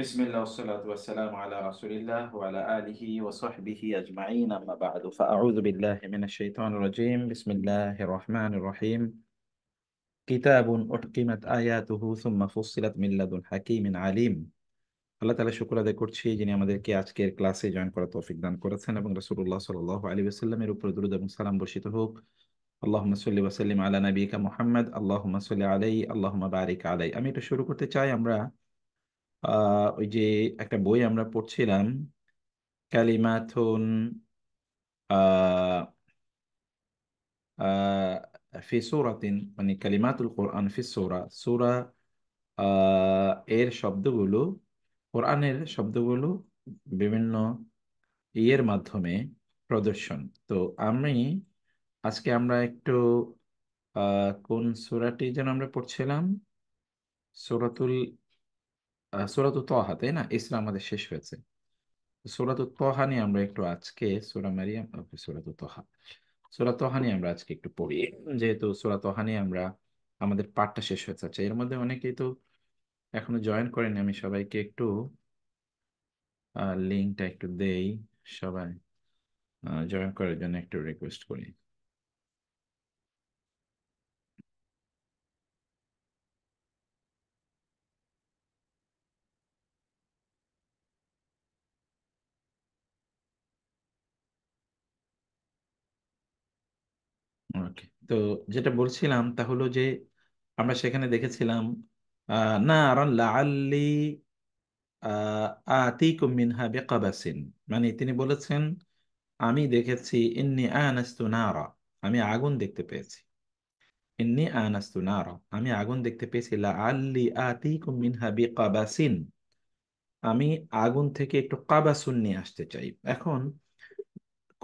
بسم الله والصلاة والسلام على رسول الله وعلى آله وصحبه أجمعين أما بعد فأعوذ بالله من الشيطان الرجيم بسم الله الرحمن الرحيم كتاب أحكمت آياته ثم فصلت من لدن حكيم عليم আল্লাহ তাআলা শুকর আদায় করছি যিনি আমাদেরকে আজকের ক্লাসে জয়েন করার তৌফিক দান করেছেন এবং রাসূলুল্লাহ সাল্লাল্লাহু আলাইহি ওয়াসাল্লামের উপর দরুদ এবং সালাম বর্ষিত হোক। আল্লাহুম্মা সাল্লি ওয়া সাল্লিম আলা নাবিয়িকা মুহাম্মদ আল্লাহুম্মা সাল্লি আলাইহি আল্লাহুম্মা বারিক আলাইহি। আমি এটা শুরু করতে চাই। আমরা ওই যে একটা বই আমরা পড়ছিলাম, কালিমাতুন আহ ফি সূরাতিন, মানে কালিমাতুল কোরআন ফি সূরা সূরা, এর শব্দগুলো, কোরআনের শব্দগুলো বিভিন্ন ইয়ের মাধ্যমে প্রদর্শন। তো আমি আজকে আমরা একটু কোন সূরাটি যেন আমরা পড়ছিলাম, সূরাতুল সূরাতুত তাহা, তাই না? ইসরা আমাদের শেষ হয়েছে। সূরাতুত তাহা নিয়ে আমরা একটু আজকে, সূরা মারিয়াম, সূরাতুত তাহা, সূরা তাহা নিয়ে আমরা আজকে একটু পড়ি। যেহেতু সূরা তাহা নিয়ে আমরা আমাদের পাঠটা শেষ হয়েছে। আচ্ছা, এর মধ্যে অনেকেই তো এখনো জয়েন করেনি, আমি সবাইকে একটু লিঙ্কটা একটু দেই। সবাই জয়েন করার জন্য একটু রিকোয়েস্ট করি। ওকে, তো যেটা বলছিলাম তা হলো যে আমরা সেখানে দেখেছিলাম নারান লাআল্লি আতিকুম মিনহা বিকাবাসিন, মানে তিনি বলেছেন আমি দেখেছি, ইন্নি আনাস্তু নারা, আমি আগুন দেখতে পেয়েছি। ইন্নি আনাস্তু নারা, আমি আগুন দেখতে পেয়েছি। লাআল্লি আতিকুম মিনহা বিকাবাসিন, আমি আগুন থেকে একটু কাবাসুন নিয়ে আসতে চাই। এখন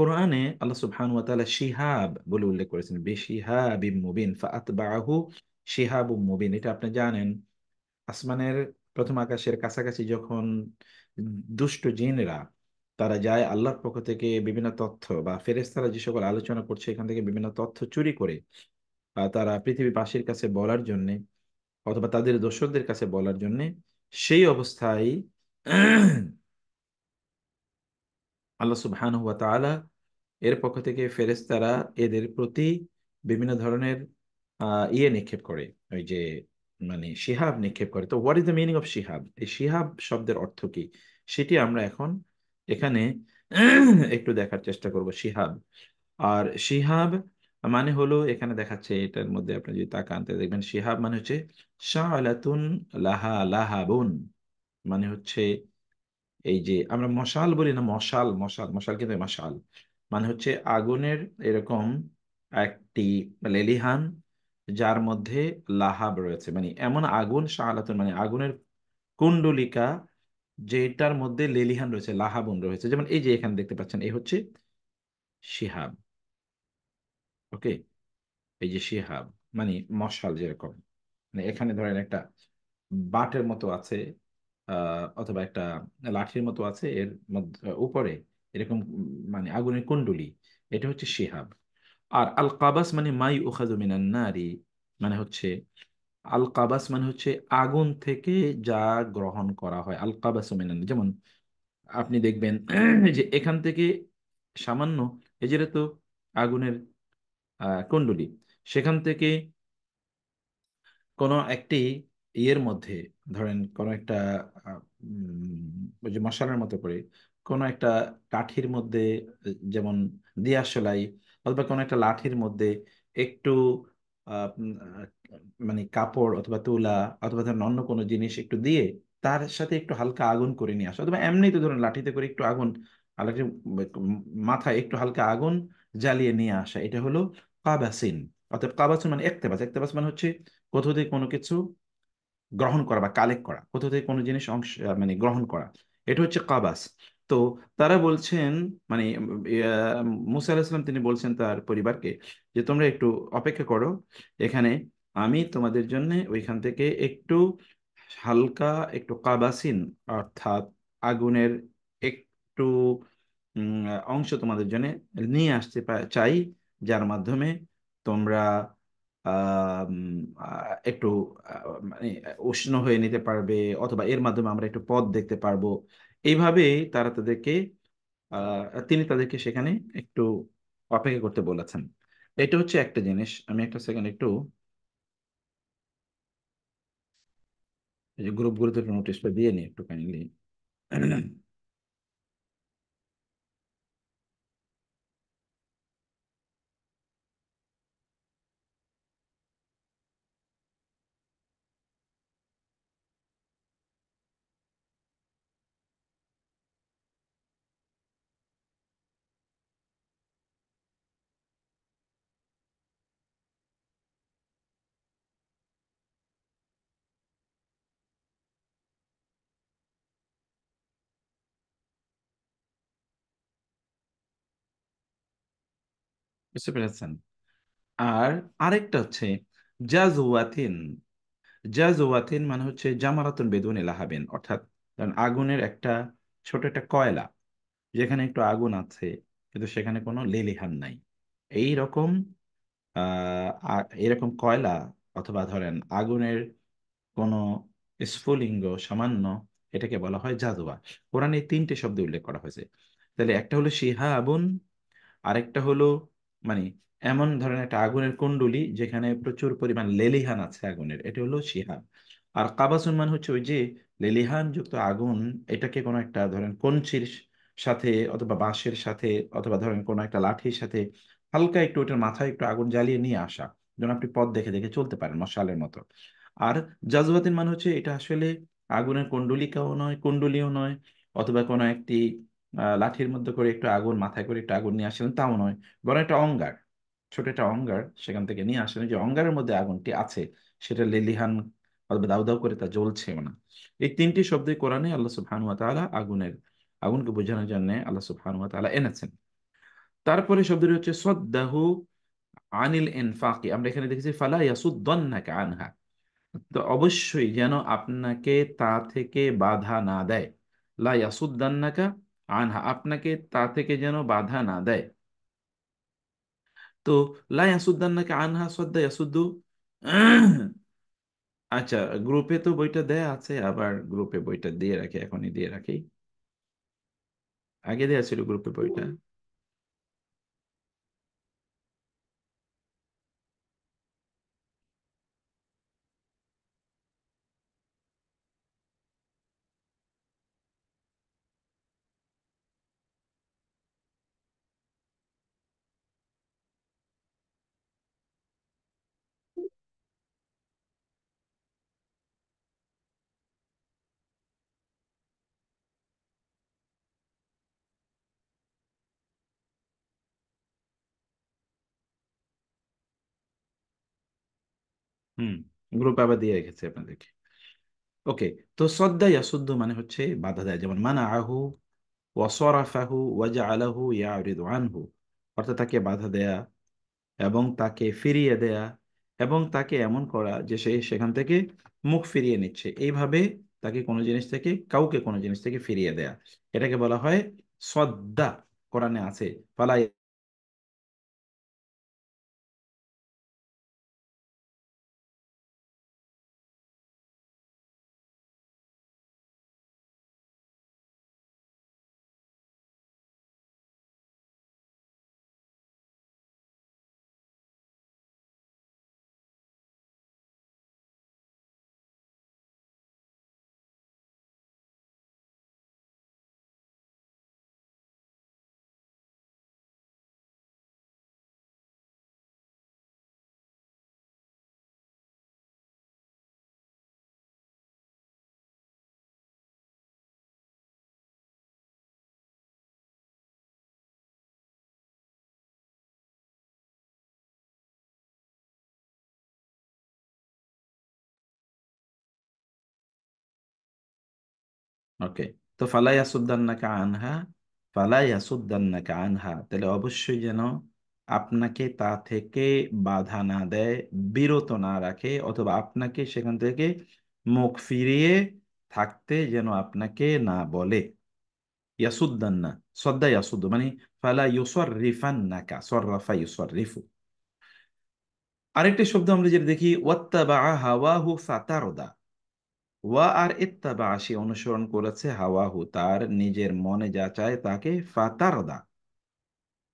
কোরআনে আল্লাহ সুবহানাহু ওয়া তাআলা শিহাব বলে উল্লেখ করেছেন, বিশিহাবিম মুবিন ফাআতবাআহু শিহাবুম মুবিন। এটা আপনি জানেন, আসমানের প্রথম আকাশের কাছাকাছি যখন দুষ্ট জিনরা তারা যায় আল্লাহর পক্ষ থেকে বিভিন্ন তথ্য, বা ফেরেশতারা যে সকল আলোচনা করছে এখান থেকে বিভিন্ন তথ্য চুরি করে তারা পৃথিবীবাসীর কাছে বলার জন্যে, অথবা তাদের দোসরদের কাছে বলার জন্যে, সেই অবস্থায় আল্লাহ সুবহানাহু ওয়া তাআলা এর পক্ষ থেকে ফেরেশতারা এদের প্রতি বিভিন্ন ধরনের ইয়ে নিক্ষেপ করে, ওই যে মানে শিহাব নিক্ষেপ করে। তো what is the meaning of Shihab, এই শিহাব শব্দের অর্থ কি, সেটি আমরা এখন এখানে একটু দেখার চেষ্টা করব। শিহাব, আর শিহাব মানে হলো, এখানে দেখাচ্ছে এটার মধ্যে আপনি যদি তাকান তাহলে দেখবেন শিহাব মানে হচ্ছে শাআলাতুন লাহা লাহাবুন, মানে হচ্ছে এই যে আমরা মশাল বলি না, মশাল মশাল মশাল কিন্তু মশাল মানে হচ্ছে আগুনের এরকম একটি লেলিহান, যার মধ্যে লাহাব রয়েছে, মানে এমন আগুন, শাহালাতুন মানে আগুনের কুণ্ডলিকা, যেটার মধ্যে লেলিহান রয়েছে, লাহাবুন রয়েছে। যেমন এই যে এখানে দেখতে পাচ্ছেন, এই হচ্ছে শিহাব। ওকে, এই যে শিহাব মানে মশাল যেরকম, মানে এখানে ধরেন একটা বাটের মতো আছে, অথবা একটা লাঠির মতো আছে, এর মধ্যে উপরে এরকম মানে আগুনের কুণ্ডলী, এটা হচ্ছে শিহাব। আর আল কাবাস মানে মাই উখাযু মিনান নারি, মানে হচ্ছে আল কাবাস মানে হচ্ছে আগুন থেকে যা গ্রহণ করা হয়। আল কাবাস মিনান, যেমন আপনি দেখবেন যে এখান থেকে সামান্য, এই যেটা তো আগুনের কুণ্ডলী, সেখান থেকে কোনো একটি ইয়ের মধ্যে, ধরেন কোনো একটা ওই যে মশালার মতো করে কোনো একটা কাঠির মধ্যে, যেমন দিয়াশলাই, অথবা কোনো একটা লাঠির মধ্যে একটু মানে কাপড় অথবা তুলা অথবা ধরেন অন্য কোনো জিনিস একটু দিয়ে তার সাথে একটু হালকা আগুন করে নিয়ে আসা, অথবা এমনি তো ধরুন লাঠিতে করে একটু আগুন, লাঠির মাথায় একটু হালকা আগুন জ্বালিয়ে নিয়ে আসা, এটা হলো কাবাসিন। অর্থাৎ কাবাসিন মানে একতেবাস, একতেবাস মানে হচ্ছে কোথাও থেকে কোনো কিছু গ্রহণ করা বা কালেক্ট করা, কোথাও থেকে কোনো জিনিস অংশ মানে গ্রহণ করা, এটা হচ্ছে কাবাস। তো তারা বলছেন, মানে মুসা আলাহিসাল্লাম তিনি বলছেন তার পরিবারকে যে তোমরা একটু অপেক্ষা করো এখানে, আমি তোমাদের জন্য ওইখান থেকে একটু হালকা, একটু কাবাসিন অর্থাৎ আগুনের একটু অংশ তোমাদের জন্য নিয়ে আসতে চাই, যার মাধ্যমে তোমরা আম, একটু মানে উষ্ণ হয়ে নিতে পারবে, অথবা এর মাধ্যমে আমরা একটু পথ দেখতে পারবো। এইভাবেই তারা তাদেরকে তিনি তাদেরকে সেখানে একটু অপেক্ষা করতে বলেছেন। এটা হচ্ছে একটা জিনিস। আমি একটা সেকেন্ড একটু এই যে গ্রুপগুলোতে একটু নোটিশটা দিয়ে নিই একটু কাইন্ডলি। বুঝতে পেরেছেন? আর আরেকটা হচ্ছে জাজওয়াতিন। জাজওয়াতিন মানে হচ্ছে জামারাতুন বেদুন লাহাবিন, অর্থাৎ ধরেন আগুনের একটা ছোট একটা কয়লা, যেখানে একটু আগুন আছে কিন্তু সেখানে কোনো লেলিহান নাই, এই রকম এরকম কয়লা, অথবা ধরেন আগুনের কোনো স্ফুলিঙ্গ সামান্য, এটাকে বলা হয় জাদুয়া। কোরআনে এই তিনটে শব্দ উল্লেখ করা হয়েছে। তাহলে একটা হলো শিহাবুন, আরেকটা হলো মানে এমন ধরনের একটা আগুনের কুণ্ডলী যেখানে প্রচুর পরিমাণ লেলিহান আছে আগুনের, এটা হলো শিহাব। আর কাবাসুন মানে হচ্ছে ওই যে লেলিহান যুক্ত আগুন, এটাকে কোনো একটা ধরেন কঞ্চির সাথে অথবা বাঁশের সাথে অথবা ধরেন কোনো একটা লাঠির সাথে হালকা একটু ওটার মাথায় একটু আগুন জ্বালিয়ে নিয়ে আসা, যেন আপনি পথ দেখে দেখে চলতে পারেন মশালের মতো। আর জাজওয়াতিন মানে হচ্ছে এটা আসলে আগুনের কুণ্ডলিকাও নয়, কুণ্ডলীও নয়, অথবা কোনো একটি লাঠির মধ্যে করে একটু আগুন, মাথায় করে একটু আগুন নিয়ে আসলেন তাও নয়, বরং একটা অঙ্গার, ছোট একটা অঙ্গার সেখান থেকে নিয়ে আসলেন, যে অঙ্গারের মধ্যে আগুনটি আছে সেটা লেলিহান অথবা দাউ দাউ করে তা জ্বলছেও না। এই তিনটি শব্দই কোরআনে আল্লাহ সুবহানাহু ওয়া তাআলা আগুনকে বোঝানোর জন্য আল্লাহ সুবহানাহু ওয়া তাআলা এনেছেন। তারপরে শব্দটি হচ্ছে সদ্দাহু আনিল ইনফাকি, আমরা এখানে দেখেছি ফালা ইয়াসুদ্দান্নাকা আনহা, তো অবশ্যই যেন আপনাকে তা থেকে বাধা না দেয়। লা ইয়াসুদ্দান্নাকা আনহা, আপনাকে তা থেকে যেন বাধা না দেয়। তো লা ইয়াসুদ্দান্নাকা আনহা সদ্দা ইয়াসুদ্দু। আচ্ছা, গ্রুপে তো বইটা দেয়া আছে, আবার গ্রুপে বইটা দিয়ে রাখি, এখনই দিয়ে রাখি। আগে দেয়া ছিল গ্রুপে বইটা। হুম, গ্রুপে আবার দিয়ে রেখেছি আপনাদেরকে। ওকে। তো সদ্দা ইয়াসুদ্দু মানে হচ্ছে বাধা দেয়, যেমন মানা আহু ওয়াসরাফাহু ওয়াজআলাহু ইয়ারিদু আনহু, অর্থাৎ তাকে বাধা দেয়া এবং তাকে ফিরিয়ে দেয়া এবং তাকে এমন করা যে সে সেখান থেকে মুখ ফিরিয়ে নিচ্ছে, এইভাবে তাকে কোনো জিনিস থেকে, কাউকে কোনো জিনিস থেকে ফিরিয়ে দেয়া, এটাকে বলা হয় সদ্দা। কোরআনে আছে ফালা। ওকে। তো ফালা ইয়াসুদ্দান্নাকা আনহা, ফালা ইয়াসুদ্দান্নাকা আনহা, তাহলে অবশ্যই যেন আপনাকে তা থেকে বাধা না দেয়, বিরত না রাখে, অথবা আপনাকে সেখান থেকে মুখ ফিরিয়ে থাকতে যেন আপনাকে না বলে। ইয়াসুদ্দান্না, সদ্দা ইয়াসুদ্দু মানে ফালা ইউসাররিফান্নাকা, সররাফা ইউসাররিফু। আরেকটা শব্দ আমরা যেটা দেখি, ওয়াত্তাবা হাওয়াহু ফাতারদা। ওয়া আর ইত্তাবা, সে অনুসরণ করেছে, হাওয়াহু তার নিজের মনে যা চায় তাকে, ফাতারদা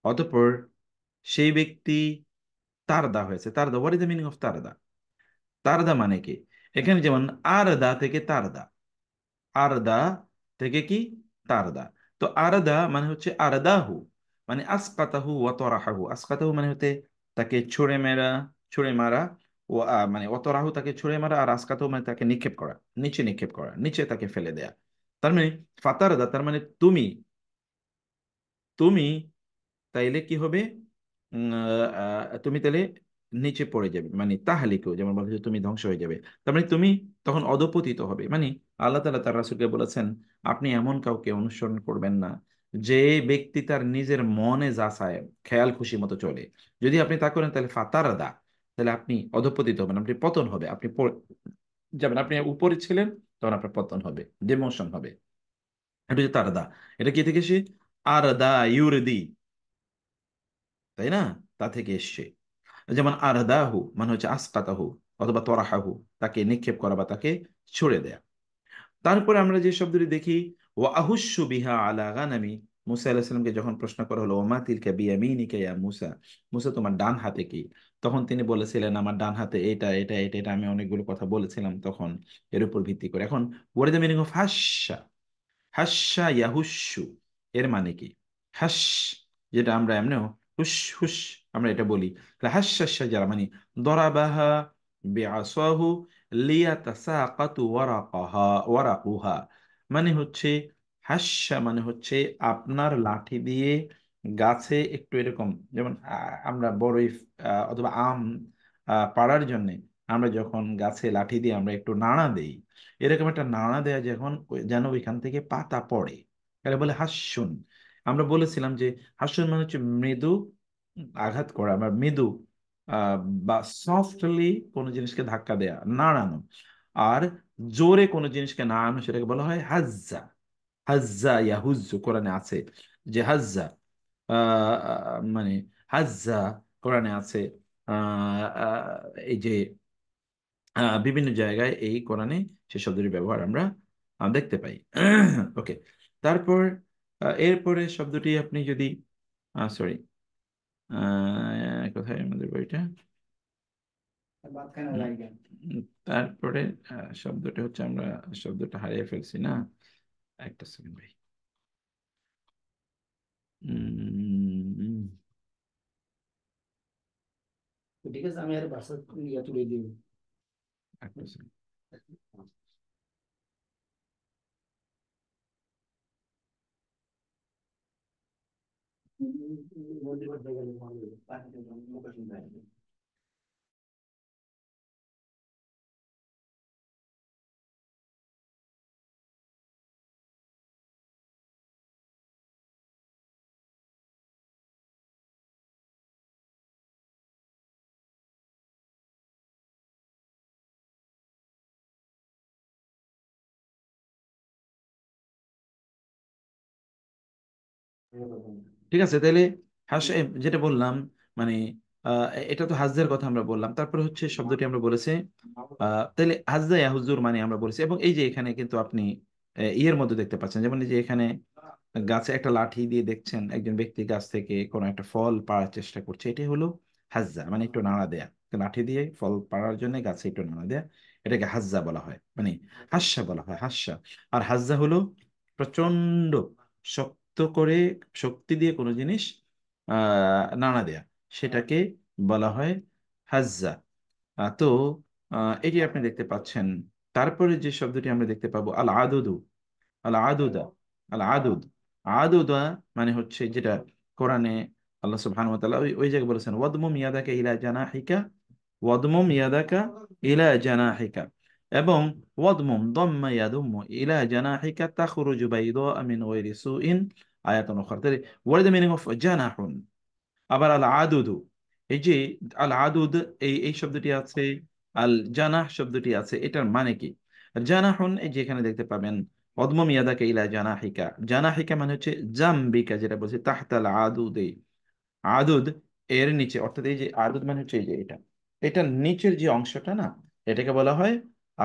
অতঃপর সেই ব্যক্তি তারদা হয়েছে। Tarda, what is the meaning of Tarda? Tarda মানে কি? এখানে যেমন আরদা থেকে তারদা, আরদা থেকে কি তারদা। তো আরদা মানে হচ্ছে আরদাহু, মানে আসকাতাহু ওয়া তরাহাহু। আসকাতাহু মানে হতে তাকে ছুঁড়ে মেরা, ছুঁড়ে মারা। ও মানে অতরাহু তাকে ছুঁড়ে মারা, আর আসকাতাহু মানে তাকে নিক্ষেপ করা, নিচে নিক্ষেপ করা, নিচে তাকে ফেলে দেয়া। তার মানে ফাতারদা তার মানে তুমি, তুমি তাইলে কি হবে? তুমি তাহলে নিচে পড়ে যাবে, মানে তাহালিকেও যেমন বলছে তুমি ধ্বংস হয়ে যাবে। তার মানে তুমি তখন অধপতিত হবে। মানে আল্লাহ তাআলা তার রাসূলকে বলেছেন, আপনি এমন কাউকে অনুসরণ করবেন না যে ব্যক্তি তার নিজের মনে যা চায় খেয়াল খুশি মতো চলে। যদি আপনি তা করেন তাহলে ফাতারদা, তাহলে আপনি অধপতিত হবেন, আপনি পতন হবে, আপনি যাবেন। আপনি উপরে ছিলেন, তখন আপনার পতন হবে, ডিমোশন হবে। এটা হচ্ছে তারদা। এটা কি থেকে এসে? আরদা ইউরদি, তাই না? তা থেকে এসছে। যেমন আরদাহু মানে হচ্ছে আসকাতাহু, অথবা তরাহাহু, তাকে নিক্ষেপ করা বা তাকে ছুড়ে দেয়া। তারপরে আমরা যে শব্দটি দেখি, ও আহুস্যু বিহা আলা গানামি। মুসা আলাইহিস সালামকে যখন প্রশ্ন করা হলো, ওমা তিলকা বিয়ামিনিকা ইয়া মুসা, মুসা তোমার ডান হাতে কি? তখন তিনি বলেছিলেন, আমার ডান হাতে এটা এটা এটা এটা, আমি অনেকগুলো কথা বলেছিলাম তখন এর উপর ভিত্তি করে। এখন what is the meaning of হাস্যা? হাস্যা ইয়াহুস্যু এর মানে কি? হাস, যেটা আমরা এমনিও হুস হুস আমরা এটা বলি, তাহলে হাস্যা যারা মানে দরাবাহা বিআসাহু লিয়াতাসাকাতু ওয়ারাকাহা ওয়ারাকুহা, মানে হচ্ছে হাস্যা মানে হচ্ছে আপনার লাঠি দিয়ে গাছে একটু এরকম, যেমন আমরা বড়ই অথবা আম পাড়ার জন্য আমরা যখন গাছে লাঠি দিয়ে আমরা একটু নাড়া দেই, এরকম একটা নাড়া দেয়া যখন যেন ওইখান থেকে পাতা পড়ে, তাহলে বলে হাস্যুন। আমরা বলেছিলাম যে হাস্যুন মানে হচ্ছে মৃদু আঘাত করা বা মৃদু আহ, বা সফটলি কোনো জিনিসকে ধাক্কা দেয়া, নাড়ানো। আর জোরে কোনো জিনিসকে নাড়ানো সেটাকে বলা হয় হাজ্জা। হাজ্জা ইয়াহুজ্জু কোরআনে আছে, যে হাজ্জা মানে হাজ্জা কোরআনে আছে। এই যে বিভিন্ন জায়গায় এই কোরআনে সে শব্দটির ব্যবহার আমরা দেখতে পাই। ওকে, তারপর এরপরে শব্দটি আপনি যদি সরি, কোথায় আমাদের বইটা? তারপরে শব্দটা হচ্ছে, আমরা শব্দটা হারিয়ে ফেলছি না, একটা সেকেন্ড ভাই। উম, ঠিক আছে, আমি আর বাসা ইয়া তুলে দিই। একটা second। ঠিক আছে তাহলে হাস যেটা বললাম, মানে আহ, এটা তো হাজদের কথা আমরা বললাম। তারপরে হচ্ছে শব্দটি আমরা বলেছি, তাহলে হাজদা ইয়াহুজুর মানে আমরা বলেছি। এবং এই যে এখানে কিন্তু আপনি ইয়ের মধ্যে দেখতে পাচ্ছেন, যেমন এই যে এখানে গাছে একটা লাঠি দিয়ে দেখছেন একজন ব্যক্তি গাছ থেকে কোনো একটা ফল পাড়ার চেষ্টা করছে, এটাই হলো হাজ্জা, মানে একটু নাড়া দেয়া। তো লাঠি দিয়ে ফল পাড়ার জন্য গাছে একটু নাড়া দেয়া, এটাকে হাজ্জা বলা হয়, মানে হাস্যা বলা হয়, হাস্যা। আর হাজ্জা হলো প্রচন্ড শক্ত করে, শক্তি দিয়ে কোনো জিনিস নাড়া দেয়া, সেটাকে বলা হয় হাজ্জা। তো এটি আপনি দেখতে পাচ্ছেন। তারপরে যে শব্দটি আমরা দেখতে পাবো, আল আদুদু, আল আদুদা, আল আদুদ। আদুদা মানে হচ্ছে যেটা কোরআনে আল্লাহ সুবহানাহু ওয়া তাআলা ওই জায়গায় বলেছেন, ওয়াদমুম ইয়াদাকা ইলা জানাহিকা, ওয়াদমুম ইয়াদাকা ইলা জানাহিকা। এবং ওয়াদমুম দাম্মা ইয়াদুম্মু ইলা জানাহিকা তাখরুজু বাইদা মিন গায়রি সুইন, আয়াতুন উখরা। তাহলে what is the meaning of জানাহুন? আবার আল আদুদু, এই যে আল আদুদ, এই শব্দটি আছে, আল জানাহ শব্দটি আছে, এটার মানে কি? জানাহুন এই যে এখানে দেখতে পাবেন, অদমম ইয়াদাকা ইলা জানাহিকা। জানাহিকা মানে হচ্ছে জাম্বিকা, যেটা বলছে তাহতাল আদুদে, আদুদ এর নিচে, অর্থাৎ এই যে আদুদ মানে হচ্ছে এই যে এটা, এটার নিচের যে অংশটা না, এটাকে বলা হয়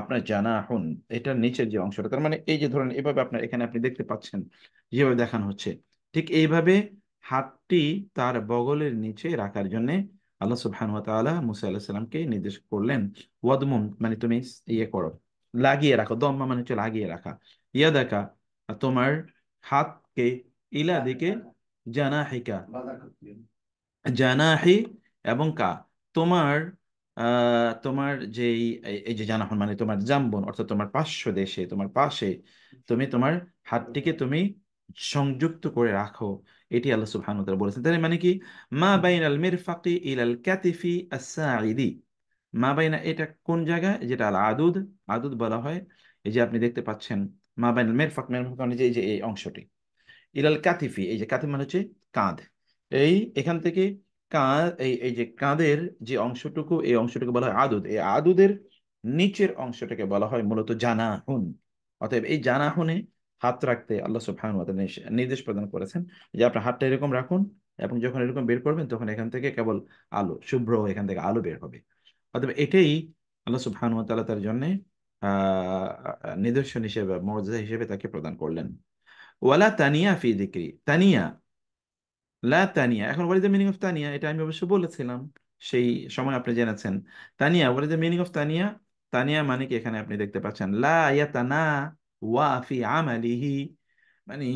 আপনার জানাহুন। এটার নিচের যে অংশটা, তার মানে এই যে ধরেন এভাবে আপনার এখানে আপনি দেখতে পাচ্ছেন যেভাবে দেখানো হচ্ছে, ঠিক এইভাবে হাতটি তার বগলের নিচে রাখার জন্য আল্লাহ সুবহানাহু ওয়া তাআলা মুসা আলাইহিস সালামকে নির্দেশ করলেন। ওয়াদমুম মানে তুমি ইয়ে করো, লাগিয়ে রাখো, দম্মা মানে হচ্ছে লাগিয়ে রাখা, ইয়াদাকা তোমার হাতকে, ইলা দিকে, জানাহিকা বাধা করতে। জানাহি এবং কা তোমার তোমার যেই এই যে জানাহন মানে তোমার জাম্বন অর্থাৎ তোমার পার্শ্ব দেশে, তোমার পাশে তুমি তোমার হাতটিকে তুমি সংযুক্ত করে রাখো। এটি আল্লাহ সুবহানাহু ওয়া তাআলা বলেছেন। তার মানে কি, মা বাইনাল মিরফাকি ইলাল কাতিফি আস-সাঈদি, মা বাইনা এটা কোন জায়গায়, যেটা আল আদুদ, আদুদ বলা হয় এই যে আপনি দেখতে পাচ্ছেন মা বাইনাল মিরফাক, মিরফাক মানে যে এই যে এই অংশটি, ইলাল কাতিফি এই যে কাতিফ মানে হচ্ছে কাঁধ, এই এখান থেকে কাঁধ, এই এই যে কাঁধের যে অংশটুকু, এই অংশটুকু বলা হয় আদুদ, এই আদুদের নিচের অংশটাকে বলা হয় মূলত জানাহুন। অতএব এই জানাহুনে হাত রাখতে আল্লাহ সুবহানাহু ওয়া তাআলা নির্দেশ প্রদান করেছেন যে আপনার হাতটা এরকম রাখুন, এবং যখন এরকম বের করবেন তখন এখান থেকে কেবল আলো, শুভ্র এখান থেকে আলো বের হবে। অতএব এটাই আল্লাহ সুবহানাহু ওয়া তাআলা তার জন্য নিদর্শন হিসেবে, মুজিজা হিসেবে তাকে প্রদান করলেন। ওয়ালা তানিয়া ফি যিকরি, তানিয়া, লা তানিয়া, এখন what is the meaning of Tania, এটা আমি অবশ্য বলেছিলাম সেই সময়, আপনি জেনেছেন। Tania, what is the meaning of Tania? Tania মানে কি, এখানে আপনি দেখতে পাচ্ছেন লা ইয়াতানা ওয়া ফি আমালিহি, মানে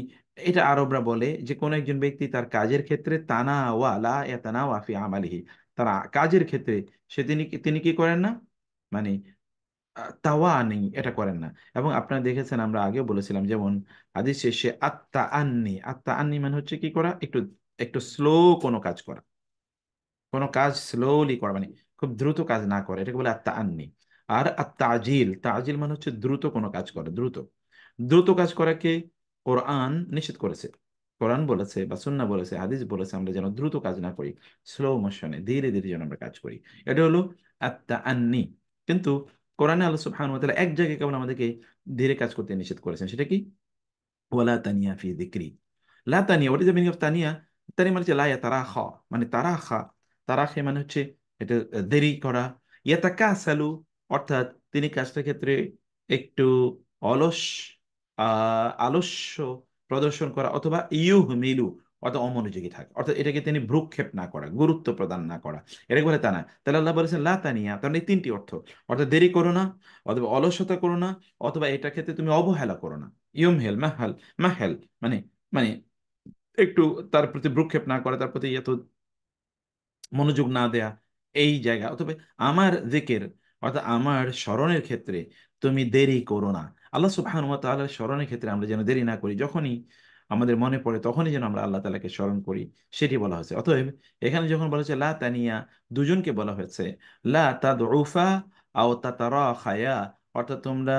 এটা আরবরা বলে যে কোন একজন ব্যক্তি তার কাজের ক্ষেত্রে তানা ওয়া, লা ইয়াতানা ওয়া ফি আমালিহি, তার কাজের ক্ষেত্রে সে তিনি তিনি কি করেন না, মানে তাওয়া নেই, এটা করেন না। এবং আপনারা দেখেছেন, আমরা আগেও বলেছিলাম, যেমন হাদিস শেষে আত্তা আন্নি, আত্তা আন্নি মানে হচ্ছে কি করা, একটু একটু স্লো কোনো কাজ করা, কোনো কাজ স্লোলি করা, মানে খুব দ্রুত কাজ না করে, এটাকে বলে আত্তা আন্নি। আর তাজিল, তাজিল মানে হচ্ছে দ্রুত কোনো কাজ করা, দ্রুত দ্রুত কাজ করাকে কোরআন নিষেধ করেছে। কোরআন বলেছে বা সুন্নাহ বলেছে, হাদিস বলেছে আমরা যেন দ্রুত কাজ না করি, স্লো মোশনে ধীরে ধীরে যেন আমরা কাজ করি, এটা হলো আত্তা আন্নি। কিন্তু কোরআনে আল্লাহ সুবহানাহু ওয়া তাআলা এক জায়গায় কেবল আমাদেরকে ধীরে কাজ করতে নিষেধ করেছেন, সেটা কি, ওয়ালা তানিয়া ফি যিকরি। লা Tania, what is the meaning of Tania? Tania মানে হচ্ছে লা ইয়াতারাখা, মানে তারাখা, তারাখে মানে হচ্ছে এটা দেরি করা। ইয়াতাকাসালু অর্থাৎ তিনি কাজটার ক্ষেত্রে একটু অলস, আলস্য প্রদর্শন করা, অথবা ইউহমিলু অর্থাৎ অমনোযোগী থাকে, অর্থাৎ এটাকে তিনি ভ্রুক্ষেপ না করা, গুরুত্ব প্রদান না করা, এটাকে বলে তা না। তাহলে আল্লাহ বলেছেন লা তানিয়া, তার মানে এই তিনটি অর্থ, অর্থাৎ দেরি করো না, অথবা অলসতা করো না, অথবা এটা ক্ষেত্রে তুমি অবহেলা করো না। ইয়মহেল মাহাল, মাহেল মানে, মানে একটু তার প্রতি ভ্রুক্ষেপ না করা, তার প্রতি এত মনোযোগ না দেয়া এই জায়গা, অথবা আমার জিকির অর্থাৎ আমার স্মরণের ক্ষেত্রে তুমি দেরি করো না। আল্লাহ সুবহানাহু ওয়া তাআলার স্মরণের ক্ষেত্রে আমরা যেন দেরি না করি, যখনই আমাদের মনে পড়ে তখনই যেন আমরা আল্লাহ তাআলাকে স্মরণ করি, সেটি বলা হয়েছে। অতএব এখানে যখন বলা হয়েছে লা তানিয়া, দুজনকে বলা হয়েছে, লা তাদউফা আও তাতারাখায়া, অর্থাৎ তোমরা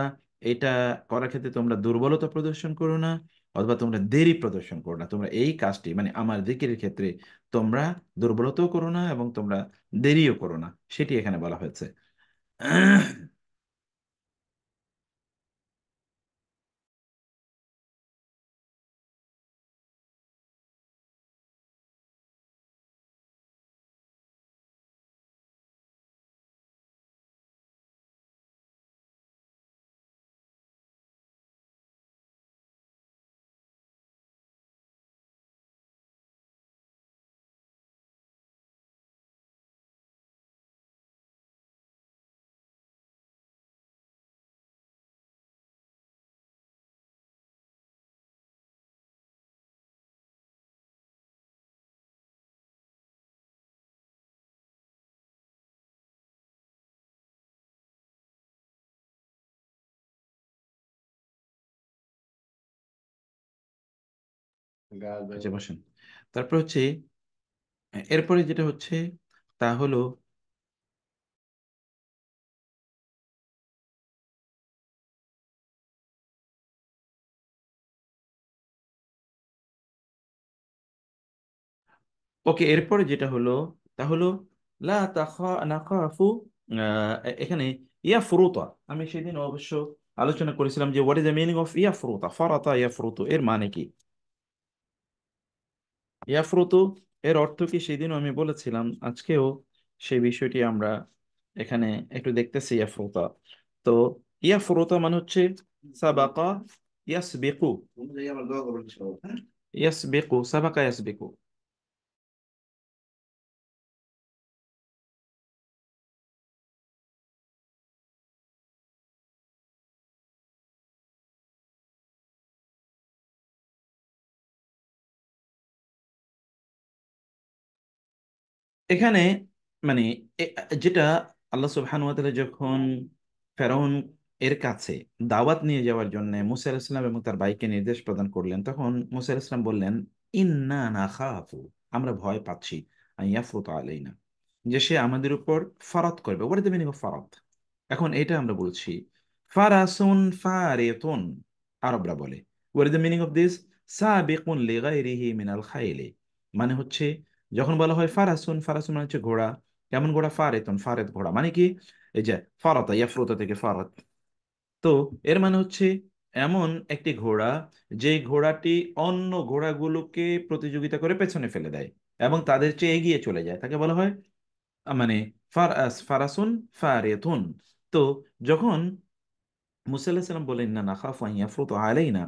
এটা করার ক্ষেত্রে তোমরা দুর্বলতা প্রদর্শন করো না, অথবা তোমরা দেরি প্রদর্শন করো না, তোমরা এই কাজটি মানে আমার জিকিরের ক্ষেত্রে তোমরা দুর্বলতাও করো না এবং তোমরা দেরিও করো না, সেটি এখানে বলা হয়েছে। আচ্ছা বসেন। তারপর হচ্ছে এরপরে যেটা হচ্ছে তা হলো, ওকে, এরপরে যেটা হলো তা হলো লা তাখা নাখাফু, এখানে ইয়াফরুতা, আমি সেদিন অবশ্য আলোচনা করেছিলাম যে what is the meaning of ইয়াফরুতা, ফারাতা ইয়াফরুতু এর মানে কি, ইয়াফরুতু এর অর্থ কি সেদিনও আমি বলেছিলাম, আজকেও সেই বিষয়টি আমরা এখানে একটু দেখতেছি ইয়াফরুতা। তো ইয়াফরুতা মানে হচ্ছে সাবাকা ইয়াসবিকু, ইয়াসবিকু সাবাকা ইয়াসবিকু। এখানে মানে এ- যেটা আল্লাহ সুবহানাহু ওয়া তাআলা যখন ফেরাউন এর কাছে দাওয়াত নিয়ে যাওয়ার জন্য মুসা আলাইহিস সালাম এবং তার ভাইকে নির্দেশ প্রদান করলেন, তখন মুসা আলাইহিস সালাম বললেন, ইন্না নাখাফু, আমরা ভয় পাচ্ছি, আইয়াফরুত আলাইনা, যে সে আমাদের উপর ফারাত করবে। What is the meaning of ফারাত? এখন এটা আমরা বলছি, ফারাসুন ফারিতুন, আরবরা বলে। What is the meaning of this? সাবিকুন লিগাইরিহি মিনাল খাইলি, মানে হচ্ছে যখন বলা হয় ফারাসুন, ফারাসুন মানে হচ্ছে ঘোড়া। কেমন ঘোড়া? ফারেতুন, ফারেত ঘোড়া মানে কি? এই যে ফারাতা, ইয়াফরুতা থেকে ফারাত। তো এর মানে হচ্ছে এমন একটি ঘোড়া যে ঘোড়াটি অন্য ঘোড়াগুলোকে প্রতিযোগিতা করে পেছনে ফেলে দেয় এবং তাদের চেয়ে এগিয়ে চলে যায়, তাকে বলা হয় মানে ফারাসুন ফারেতুন। তো যখন মুসা আলাহিসাল্লাম সাল্লাম বলেন, না না খাফু আন ইয়াফরুত আলাইনা,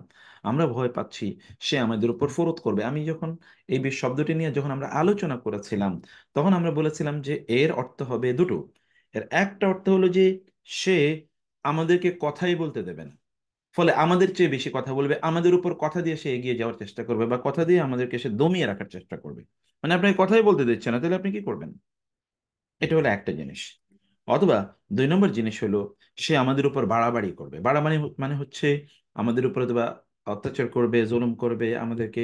আমরা ভয় পাচ্ছি সে আমাদের উপর ফরত করবে। আমি যখন এই শব্দটি নিয়ে যখন আমরা আলোচনা করেছিলাম, তখন আমরা বলেছিলাম যে এর অর্থ হবে দুটো। এর একটা অর্থ হলো যে সে আমাদেরকে কথাই বলতে দেবে না, ফলে আমাদের চেয়ে বেশি কথা বলবে, আমাদের উপর কথা দিয়ে সে এগিয়ে যাওয়ার চেষ্টা করবে, বা কথা দিয়ে আমাদেরকে সে দমিয়ে রাখার চেষ্টা করবে। মানে আপনাকে কথাই বলতে দিচ্ছে না, তাহলে আপনি কি করবেন? এটা হলো একটা জিনিস। অথবা দুই নম্বর জিনিস হলো সে আমাদের উপর বাড়াবাড়ি করবে। বাড়াবাড়ি মানে হচ্ছে আমাদের উপর অথবা অত্যাচার করবে, জুলুম করবে, আমাদেরকে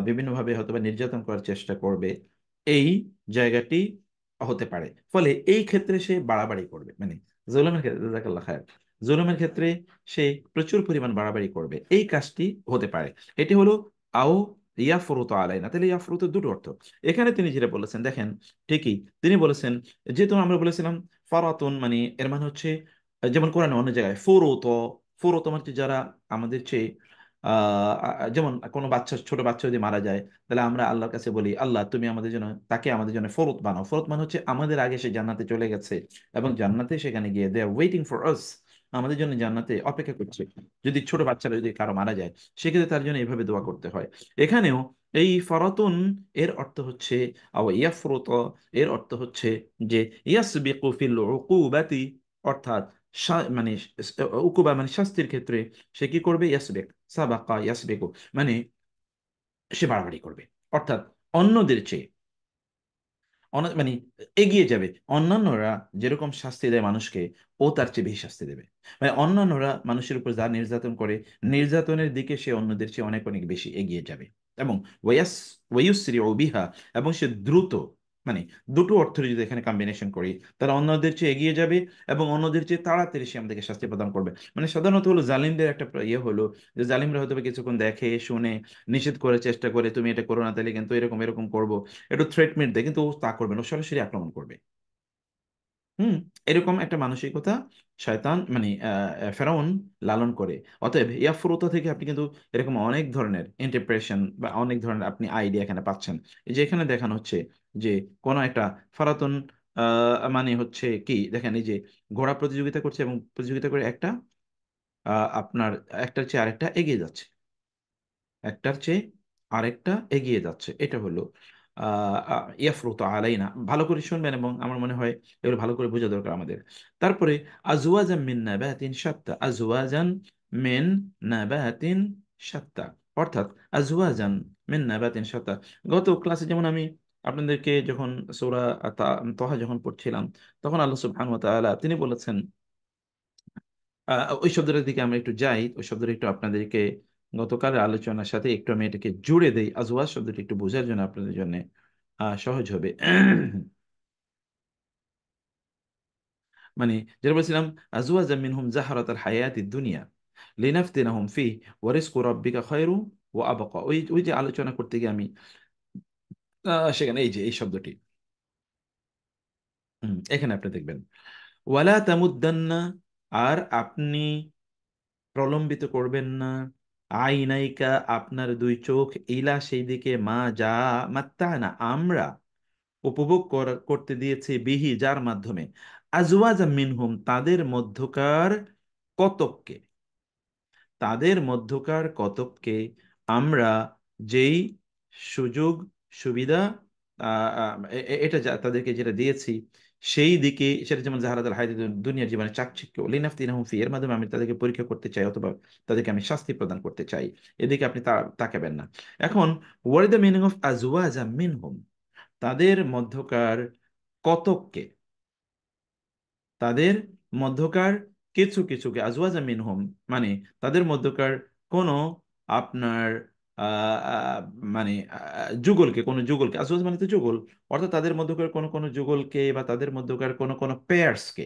বিভিন্নভাবে হয়তোবা নির্যাতন করার চেষ্টা করবে। এই জায়গাটি হতে পারে। ফলে এই ক্ষেত্রে সে বাড়াবাড়ি করবে, মানে জুলুমের ক্ষেত্রে, জাযাকাল্লাহ খায়ের, জুলুমের ক্ষেত্রে সে প্রচুর পরিমাণ বাড়াবাড়ি করবে, এই কাজটি হতে পারে। এটি হলো আও ইয়াফরুত আলাইনা। তাহলে ইয়াফরুতের দুটো অর্থ। এখানে তিনি যেটা বলেছেন দেখেন, ঠিকই তিনি বলেছেন, যেহেতু আমরা বলেছিলাম ফারাতুন মানে এর মানে হচ্ছে, যেমন কোরআনে অন্য জায়গায় ফুরুত, ফুরুত মানে হচ্ছে যারা আমাদের চেয়ে যেমন কোনো বাচ্চা, ছোট বাচ্চা যদি মারা যায়, তাহলে আমরা আল্লাহর কাছে বলি, আল্লাহ তুমি আমাদের জন্য, তাকে আমাদের জন্য ফরত বানাও। ফরত মানে হচ্ছে আমাদের আগে সে জান্নাতে চলে গেছে এবং জান্নাতে সেখানে গিয়ে দে আর ওয়েটিং ফর আস, আমাদের জন্য জান্নাতে অপেক্ষা করছে। যদি ছোট বাচ্চারা যদি কারো মারা যায়, সেক্ষেত্রে তার জন্য এইভাবে দোয়া করতে হয়। এখানেও এই ফরাতুন এর অর্থ হচ্ছে, ইয়াফরুত এর অর্থ হচ্ছে যে ইয়াসবিকু ফিল উকুবাতি, অর্থাৎ মানে উকুবা মানে শাস্তির ক্ষেত্রে সে কি করবে? ইয়াসবিক, সাবাকা ইয়াসবিকু, মানে সে বাড়াবাড়ি করবে, অর্থাৎ অন্যদের চেয়ে মানে এগিয়ে যাবে। অন্যান্যরা যেরকম শাস্তি দেয় মানুষকে, ও তার চেয়ে বেশি শাস্তি দেবে। মানে অন্যান্যরা মানুষের উপর যা নির্যাতন করে, নির্যাতনের দিকে সে অন্যদের চেয়ে অনেক অনেক বেশি এগিয়ে যাবে। এবং ওয়াইয়াস ওয়াইয়ুসরি ও বিহা, এবং সে দ্রুত, মানে দুটো অর্থের যদি এখানে কম্বিনেশন করি, তাহলে অন্যদের চেয়ে এগিয়ে যাবে এবং অন্যদের চেয়ে তাড়াতাড়ি সে আমাদেরকে শাস্তি প্রদান করবে। মানে সাধারণত হলো জালিমদের একটা ইয়ে হলো যে জালিমরা হয়তো বা কিছুক্ষণ দেখে শুনে নিষেধ করে চেষ্টা করে, তুমি এটা করো না তাহলে কিন্তু এরকম এরকম করবো, একটু থ্রেটমেন্ট দেয়, কিন্তু ও তা করবে না, ও সরাসরি আক্রমণ করবে। হুম, এরকম একটা মানসিকতা শয়তান মানে ফেরাউন লালন করে। অতএব ইয়াফরুতা থেকে আপনি কিন্তু এরকম অনেক ধরনের ইন্টারপ্রেশন বা অনেক ধরনের আপনি আইডিয়া এখানে পাচ্ছেন। এই যে এখানে দেখানো হচ্ছে যে কোন একটা ফারাতুন মানে হচ্ছে কি, দেখেন এই যে ঘোড়া প্রতিযোগিতা করছে এবং প্রতিযোগিতা করে একটা আপনার একটার চেয়ে আরেকটা এগিয়ে যাচ্ছে, একটার চেয়ে আরেকটা এগিয়ে যাচ্ছে। এটা হলো ইয়াফরুত আলাইনা। ভালো করে শুনবেন এবং আমার মনে হয় এগুলো ভালো করে বোঝা দরকার আমাদের। তারপরে আজওয়াজান মিন নাবাতিন শাত্তা, আজওয়াজান মিন নাবাতিন শাত্তা, অর্থাৎ আজওয়াজান মিন নাবাতিন শাত্তা। গত ক্লাসে যেমন আমি আপনাদেরকে যখন সূরা তহা যখন পড়ছিলাম, তখন আল্লাহ সুবহানাহু ওয়া তাআলা তিনি বলেছেন, ওই শব্দটার দিকে আমরা একটু যাই, ওই শব্দটা একটু আপনাদেরকে গতকালের আলোচনার সাথে একটু আমি এটাকে জুড়ে দেই, আজওয়াজ শব্দটা একটু বোঝার জন্য আপনাদের জন্য সহজ হবে। মানে যেটা বলছিলাম, আজওয়াজ মিনহুম জাহরাতাল হায়াতিদ দুনিয়া লিনাফতিনাহুম ফিহ ওয়া রিজকু রাব্বিকা খায়রু ওয়া আবকা। ওই ওই যে আলোচনা করতে গিয়ে আমি সেখানে এই যে এই শব্দটি, এখানে আপনি দেখবেন ওয়ালা তামুদ্দান্না, আর আপনি প্রলম্বিত করবেন না, আইনাইকা আপনার দুই চোখ, ইলা সেই দিকে, মা যা মাত্তানা আমরা উপভোগ করতে দিয়েছি, বিহি যার মাধ্যমে, আজওয়াজা মিনহুম, তাদের মধ্যকার কতককে, তাদের মধ্যকার কতককে আমরা যেই সুযোগ সুবিধা এটা তাদেরকে যেটা দিয়েছি, সেই দিকে সেটা যেমন জাহারাত আল হায়াত দুনিয়ার জীবনে চাকচিক্য লিনাফতিনাহুম ফি, এর মাধ্যমে আমি তাদেরকে পরীক্ষা করতে চাই অথবা তাদেরকে আমি শাস্তি প্রদান করতে চাই, এদিকে আপনি তাকাবেন না। এখন what is the meaning of আজওয়াজা মিনহুম, তাদের মধ্যকার কতককে, তাদের মধ্যকার কিছু কিছুকে, আজওয়াজা মিনহুম মানে তাদের মধ্যকার কোনো আপনার মানে যুগলকে, কোনো যুগলকে, আজওয়াজ মানে তো যুগল, অর্থাৎ তাদের মধ্যকার কোনো কোনো যুগলকে বা তাদের মধ্যকার কোনো কোনো পেয়ার্সকে।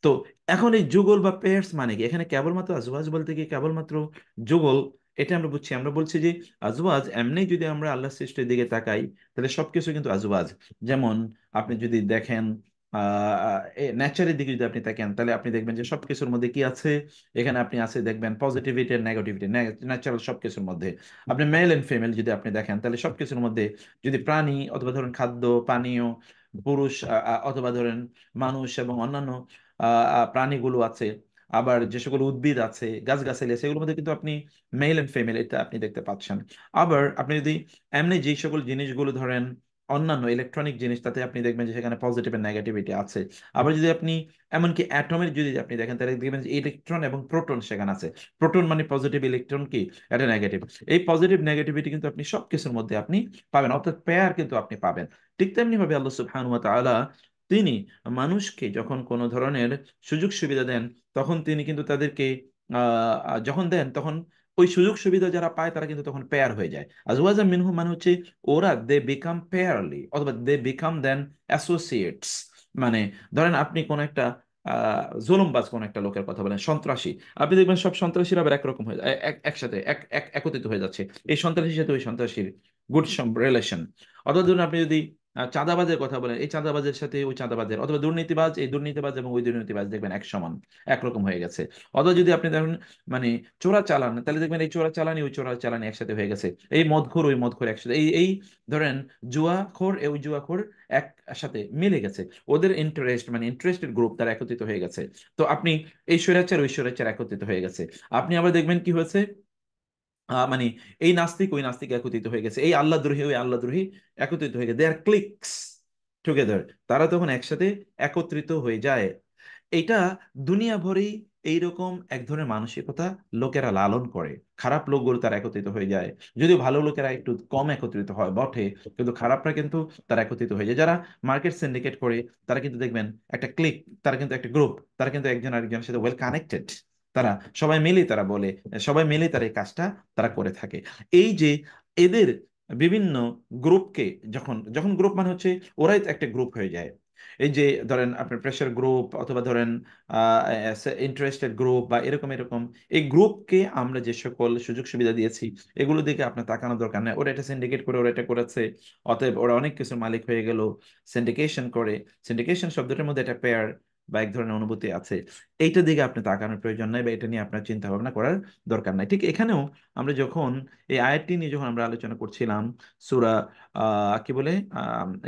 তো এখন এই যুগল বা পেয়ার্স মানে কি, এখানে কেবলমাত্র আজওয়াজ বলতে কি কেবলমাত্র যুগল, এটা আমরা বুঝছি? আমরা বলছি যে আজওয়াজ এমনি যদি আমরা আল্লাহ সৃষ্টির দিকে তাকাই তাহলে সবকিছু কিন্তু আজওয়াজ। যেমন আপনি যদি দেখেন নেচারের দিকে যদি আপনি তাকান তাহলে আপনি দেখবেন যে সবকিছুর মধ্যে কি আছে, এখানে আপনি আছে দেখবেন পজিটিভিটি আর নেগেটিভিটি, ন্যাচারাল সবকিছুর মধ্যে। আপনি মেল এন্ড ফিমেল যদি আপনি দেখেন তাহলে সবকিছুর মধ্যে, যদি প্রাণী অথবা ধরুন খাদ্য পানীয়, পুরুষ অথবা ধরেন মানুষ এবং অন্যান্য প্রাণীগুলো আছে, আবার যে সকল উদ্ভিদ আছে গাছগাছালি আছে এগুলোর মধ্যে কিন্তু আপনি মেল এন্ড ফিমেল এটা আপনি দেখতে পাচ্ছেন। আবার আপনি যদি এমনি যে সকল জিনিসগুলো ধরেন অন্যান্য ইলেকট্রনিক জিনিস, তাতে আপনি দেখবেন যে সেখানে পজিটিভ এন্ড নেগেটিভিটি আছে। আবার যদি আপনি এমনকি অ্যাটমের যদি আপনি দেখেন তাহলে দেখবেন যে ইলেকট্রন এবং প্রোটন সেখানে আছে। প্রোটন মানে পজিটিভ, ইলেকট্রন কি এটা নেগেটিভ। এই পজিটিভ নেগেটিভিটি কিন্তু আপনি সবকিছুর মধ্যে আপনি পাবেন, অর্থাৎ পেয়ার কিন্তু আপনি পাবেন। ঠিক তেমনি ভাবে আল্লাহ সুবহানাহু ওয়া তাআলা তিনি মানুষকে যখন কোনো ধরনের সুযোগ সুবিধা দেন তখন তিনি কিন্তু তাদেরকে যখন দেন তখন ওই সুযোগ সুবিধা যারা পায় তারা কিন্তু তখন পেয়ার হয়ে যায়। আজওয়াজা মিনহু মানে হচ্ছে ওরা দে বিকাম পেয়ারলি অথবা দে বিকাম দেন অ্যাসোসিয়েটস। মানে ধরেন আপনি কোন একটা জুলুমবাজ কোন একটা লোকের কথা বলেন, সন্ত্রাসী, আপনি দেখবেন সব সন্ত্রাসীরা আবার একরকম হয়ে যায়, একসাথে একত্রিত হয়ে যাচ্ছে এই সন্ত্রাসীর সাথে ওই সন্ত্রাসীর গুড রিলেশন। অথবা ধরুন আপনি যদি চাঁদাবাজের কথা বলেন, এই চাঁদাবাজের সাথে ওই চাঁদাবাজের, অথবা দুর্নীতিবাজ এই দুর্নীতিবাজ এবং ওই দুর্নীতিবাজ দেখবেন এক সমান, একরকম হয়ে গেছে। অথবা যদি আপনি দেখুন মানে চোরা চালান, তাহলে দেখবেন এই চোরা চালানি ওই চোরা চালানি একসাথে হয়ে গেছে, এই মদখোর ওই মদখোর একসাথে, এই এই ধরেন জুয়াখোর ওই জুয়াখোর একসাথে মিলে গেছে, ওদের ইন্টারেস্ট মানে ইন্টারেস্টেড গ্রুপ তারা একত্রিত হয়ে গেছে। তো আপনি এই স্বৈরাচার ওই স্বৈরাচার একত্রিত হয়ে গেছে। আপনি আবার দেখবেন কি হয়েছে, মানে এই নাস্তিক ওই নাস্তিক একত্রিত হয়ে গেছে, এই আল্লাহদ্রোহী ওই আল্লাহদ্রোহী একত্রিত হয়ে গেছে, দে আর ক্লিকস টুগেদার, তারা তখন একসাথে একত্রিত হয়ে যায়। এটা দুনিয়া ভরেই এইরকম এক ধরনের মানসিকতা লোকেরা লালন করে, খারাপ লোকগুলো তারা একত্রিত হয়ে যায়। যদিও ভালো লোকেরা একটু কম একত্রিত হয় বটে, কিন্তু খারাপরা কিন্তু তারা একত্রিত হয়ে যায়। যারা মার্কেট সিন্ডিকেট করে তারা কিন্তু দেখবেন একটা ক্লিক, তারা কিন্তু একটা গ্রুপ, তারা কিন্তু একজন আরেকজনের সাথে ওয়েল কানেক্টেড, তারা সবাই মিলে তারা বলে, সবাই মিলে তারা এই কাজটা তারা করে থাকে। এই যে এদের বিভিন্ন গ্রুপকে যখন যখন গ্রুপ মানে হচ্ছে ওরাই তো একটা গ্রুপ হয়ে যায়। এই যে ধরেন আপনার প্রেশার গ্রুপ অথবা ধরেন ইন্টারেস্টেড গ্রুপ বা এরকম এরকম, এই গ্রুপকে আমরা যে সকল সুযোগ সুবিধা দিয়েছি এগুলো দিকে আপনার তাকানোর দরকার নেই। ওরা এটা সিন্ডিকেট করে ওরা এটা করেছে, অতএব ওরা অনেক কিছুর মালিক হয়ে গেল, সিন্ডিকেশন করে। সিন্ডিকেশন শব্দটার মধ্যে একটা পেয়ার বা এক ধরনের অনুভূতি আছে, এইটা দিকে আপনি তাকানোর প্রয়োজন নাই বা এটা নিয়ে আপনার চিন্তা ভাবনা করার দরকার নাই। ঠিক এখানেও আমরা যখন এই আয়াতটি নিয়ে যখন আমরা আলোচনা করছিলাম সূরা কি বলে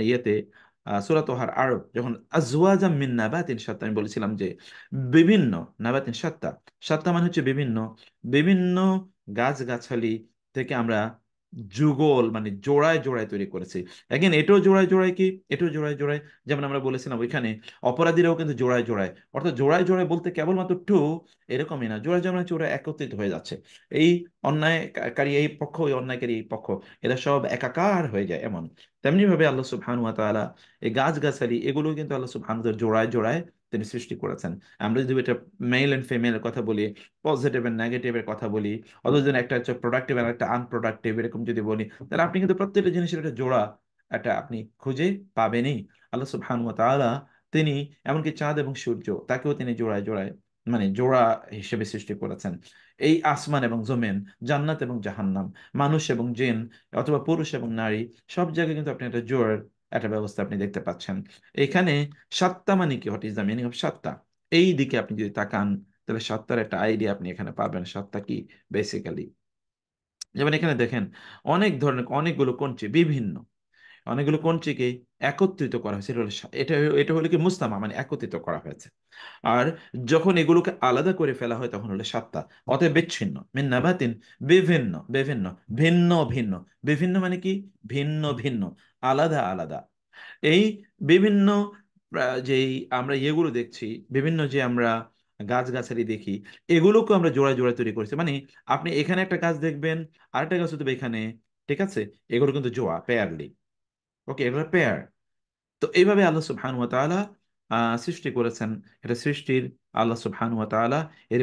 ইয়েতে সূরা তোহার আরব, যখন আজওয়াজাম মিন নাবাতিন শাত্তা আমি বলেছিলাম যে বিভিন্ন নাবাতিন শাত্তা, শাত্তা মানে হচ্ছে বিভিন্ন, বিভিন্ন গাছগাছালি থেকে আমরা যুগল মানে জোড়ায় জোড়ায় তৈরি করেছি। এখন এটাও জোড়ায় জোড়ায় কি, এটাও জোড়ায় জোড়ায়, যেমন আমরা বলেছিলাম ওইখানে অপরাধীরাও কিন্তু জোড়ায় জোড়ায়, অর্থাৎ জোড়ায় জোড়ায় বলতে কেবলমাত্র টু এরকমই না, জোড়ায় জোড়ায় হচ্ছে ওরা একত্রিত হয়ে যাচ্ছে। এই অন্যায়কারী এই পক্ষ ওই অন্যায়কারী এই পক্ষ, এরা সব একাকার হয়ে যায় এমন। তেমনি ভাবে আল্লাহ সুবহানাহু ওয়া তাআলা এই গাছগাছালি এগুলো কিন্তু আল্লাহ সুবহানাহু ওয়া তাআলা জোড়ায় জোড়ায় তিনি সৃষ্টি করেছেন। আমরা যদি এটা মেল এন্ড ফিমেলের কথা বলি, পজিটিভ এন্ড নেগেটিভের কথা বলি, অথবা যদি একটা হচ্ছে প্রোডাক্টিভ আর একটা আনপ্রোডাক্টিভ এরকম যদি বলি, তাহলে আপনি কিন্তু প্রত্যেকটা জিনিসের একটা জোড়া একটা আপনি খুঁজে পাবেনই। আল্লাহ সুবহানাহু ওয়া তাআলা তিনি এমনকি চাঁদ এবং সূর্য তাকেও তিনি জোড়ায় জোড়ায় মানে জোড়া হিসেবে সৃষ্টি করেছেন। এই আসমান এবং জমিন, জান্নাত এবং জাহান্নাম, মানুষ এবং জিন অথবা পুরুষ এবং নারী, সব জায়গায় কিন্তু আপনি একটা জোড়ার একটা ব্যবস্থা আপনি দেখতে পাচ্ছেন। এখানে সাতটা মানে কি, what is the meaning of সাতটা, এই দিকে আপনি যদি তাকান তাহলে সাতটার একটা আইডিয়া আপনি এখানে পাবেন। সাতটা কি বেসিক্যালি, যেমন এখানে দেখেন অনেক ধরনের অনেকগুলো কোনচে বিভিন্ন, অনেকগুলো কঞ্চিকে একত্রিত করা হয়েছে, এটা হলো এটা এটা হলো কি মুস্তামা, মানে একত্রিত করা হয়েছে। আর যখন এগুলোকে আলাদা করে ফেলা হয় তখন হলো সাতটা। অতএব বিচ্ছিন্ন, মিন নাবাতিন, বিভিন্ন বিভিন্ন, ভিন্ন ভিন্ন। বিভিন্ন মানে কি? ভিন্ন ভিন্ন, আলাদা আলাদা। এই বিভিন্ন যেই আমরা ইয়েগুলো দেখছি, বিভিন্ন যে আমরা গাছগাছালি দেখি, এগুলোকে আমরা জোড়ায় জোড়ায় তৈরি করেছি। মানে আপনি এখানে একটা গাছ দেখবেন, আরেকটা গাছ হতে এখানে, ঠিক আছে? এগুলো কিন্তু জোড়া, পেয়ারলি। ওকে, এগুলো পেয়ার। তো এইভাবে আল্লাহ সুবহানাহু ওয়া তাআলা সৃষ্টি করেছেন। এটা সৃষ্টির আল্লাহ সুবহানাহু ওয়া তাআলা এর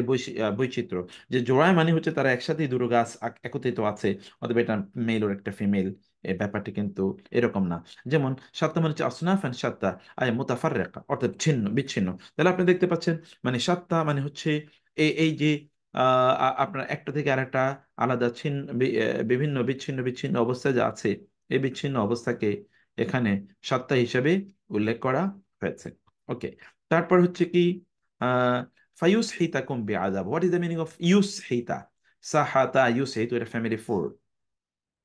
বৈচিত্র্য। যে জোড়ায় মানে হচ্ছে তারা একসাথেই দুটো গাছ একত্রিত আছে, অথবা এটা মেল ওর একটা ফিমেল। এই ব্যাপারটি কিন্তু এরকম না। যেমন সাত্তা মানে হচ্ছে আসনাফান সাত্তা, আয় মুতাফাররিকা, অর্থাৎ ছিন্ন বিচ্ছিন্ন। তাহলে আপনি দেখতে পাচ্ছেন, মানে সাত্তা মানে হচ্ছে এই এই যে আপনার একটা থেকে আরেকটা আলাদা বিভিন্ন বিচ্ছিন্ন বিচ্ছিন্ন অবস্থায় যা আছে, এই বিচ্ছিন্ন অবস্থাকে এখানে সত্তা হিসেবে উল্লেখ করা হয়েছে। ওকে, তারপর হচ্ছে কি আহ ফায়ুস হিতাকুম বিআযাব। What is the meaning of ইউস হিতা? সাহাতা ইউস হিতু, এটা ফ্যামিলি ফোর।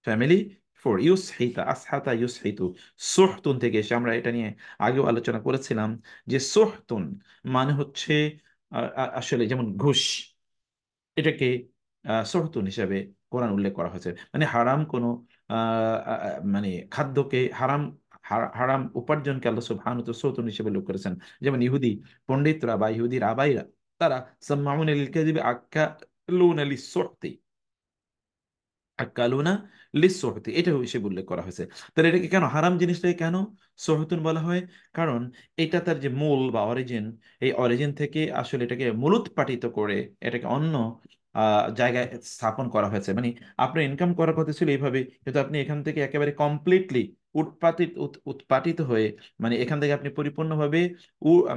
ফ্যামিলি ফোর, ইউস হিতা, আসহাতা ইউস হিতু। সুহতুন থেকে এসে, আমরা এটা নিয়ে আগেও আলোচনা করেছিলাম যে সুহতুন মানে হচ্ছে আসলে যেমন ঘুষ, এটাকে সহতুন হিসাবে কোরআন উল্লেখ করা হয়েছে। মানে হারাম কোনো মানে খাদ্যকে হারাম, হারাম উপার্জনকে আল্লাহ সুবহানাহু ওয়া তাআলা সহতুন হিসেবে উল্লেখ করেছেন। যেমন ইহুদি পণ্ডিতরা বা ইহুদির আবাইরা, তারা সাম্মাউনা লিল কাযিবি আক্কালুনা লিস-সুহতি, আকালুনা লিসসুহতি, এটা হিসেবে উল্লেখ করা হয়েছে। তাহলে এটাকে কেন হারাম, জিনিসটাকে কেন সহতুন বলা হয়? কারণ এটা তার যে মূল বা অরিজিন, এই অরিজিন থেকে আসলে এটাকে মূলোৎপাটিত করে এটাকে অন্য জায়গায় স্থাপন করা হয়েছে। মানে আপনার ইনকাম করার কথা ছিল এইভাবে, কিন্তু আপনি এখান থেকে একেবারে কমপ্লিটলি উৎপাটিত হয়ে, মানে এখান থেকে আপনি পরিপূর্ণভাবে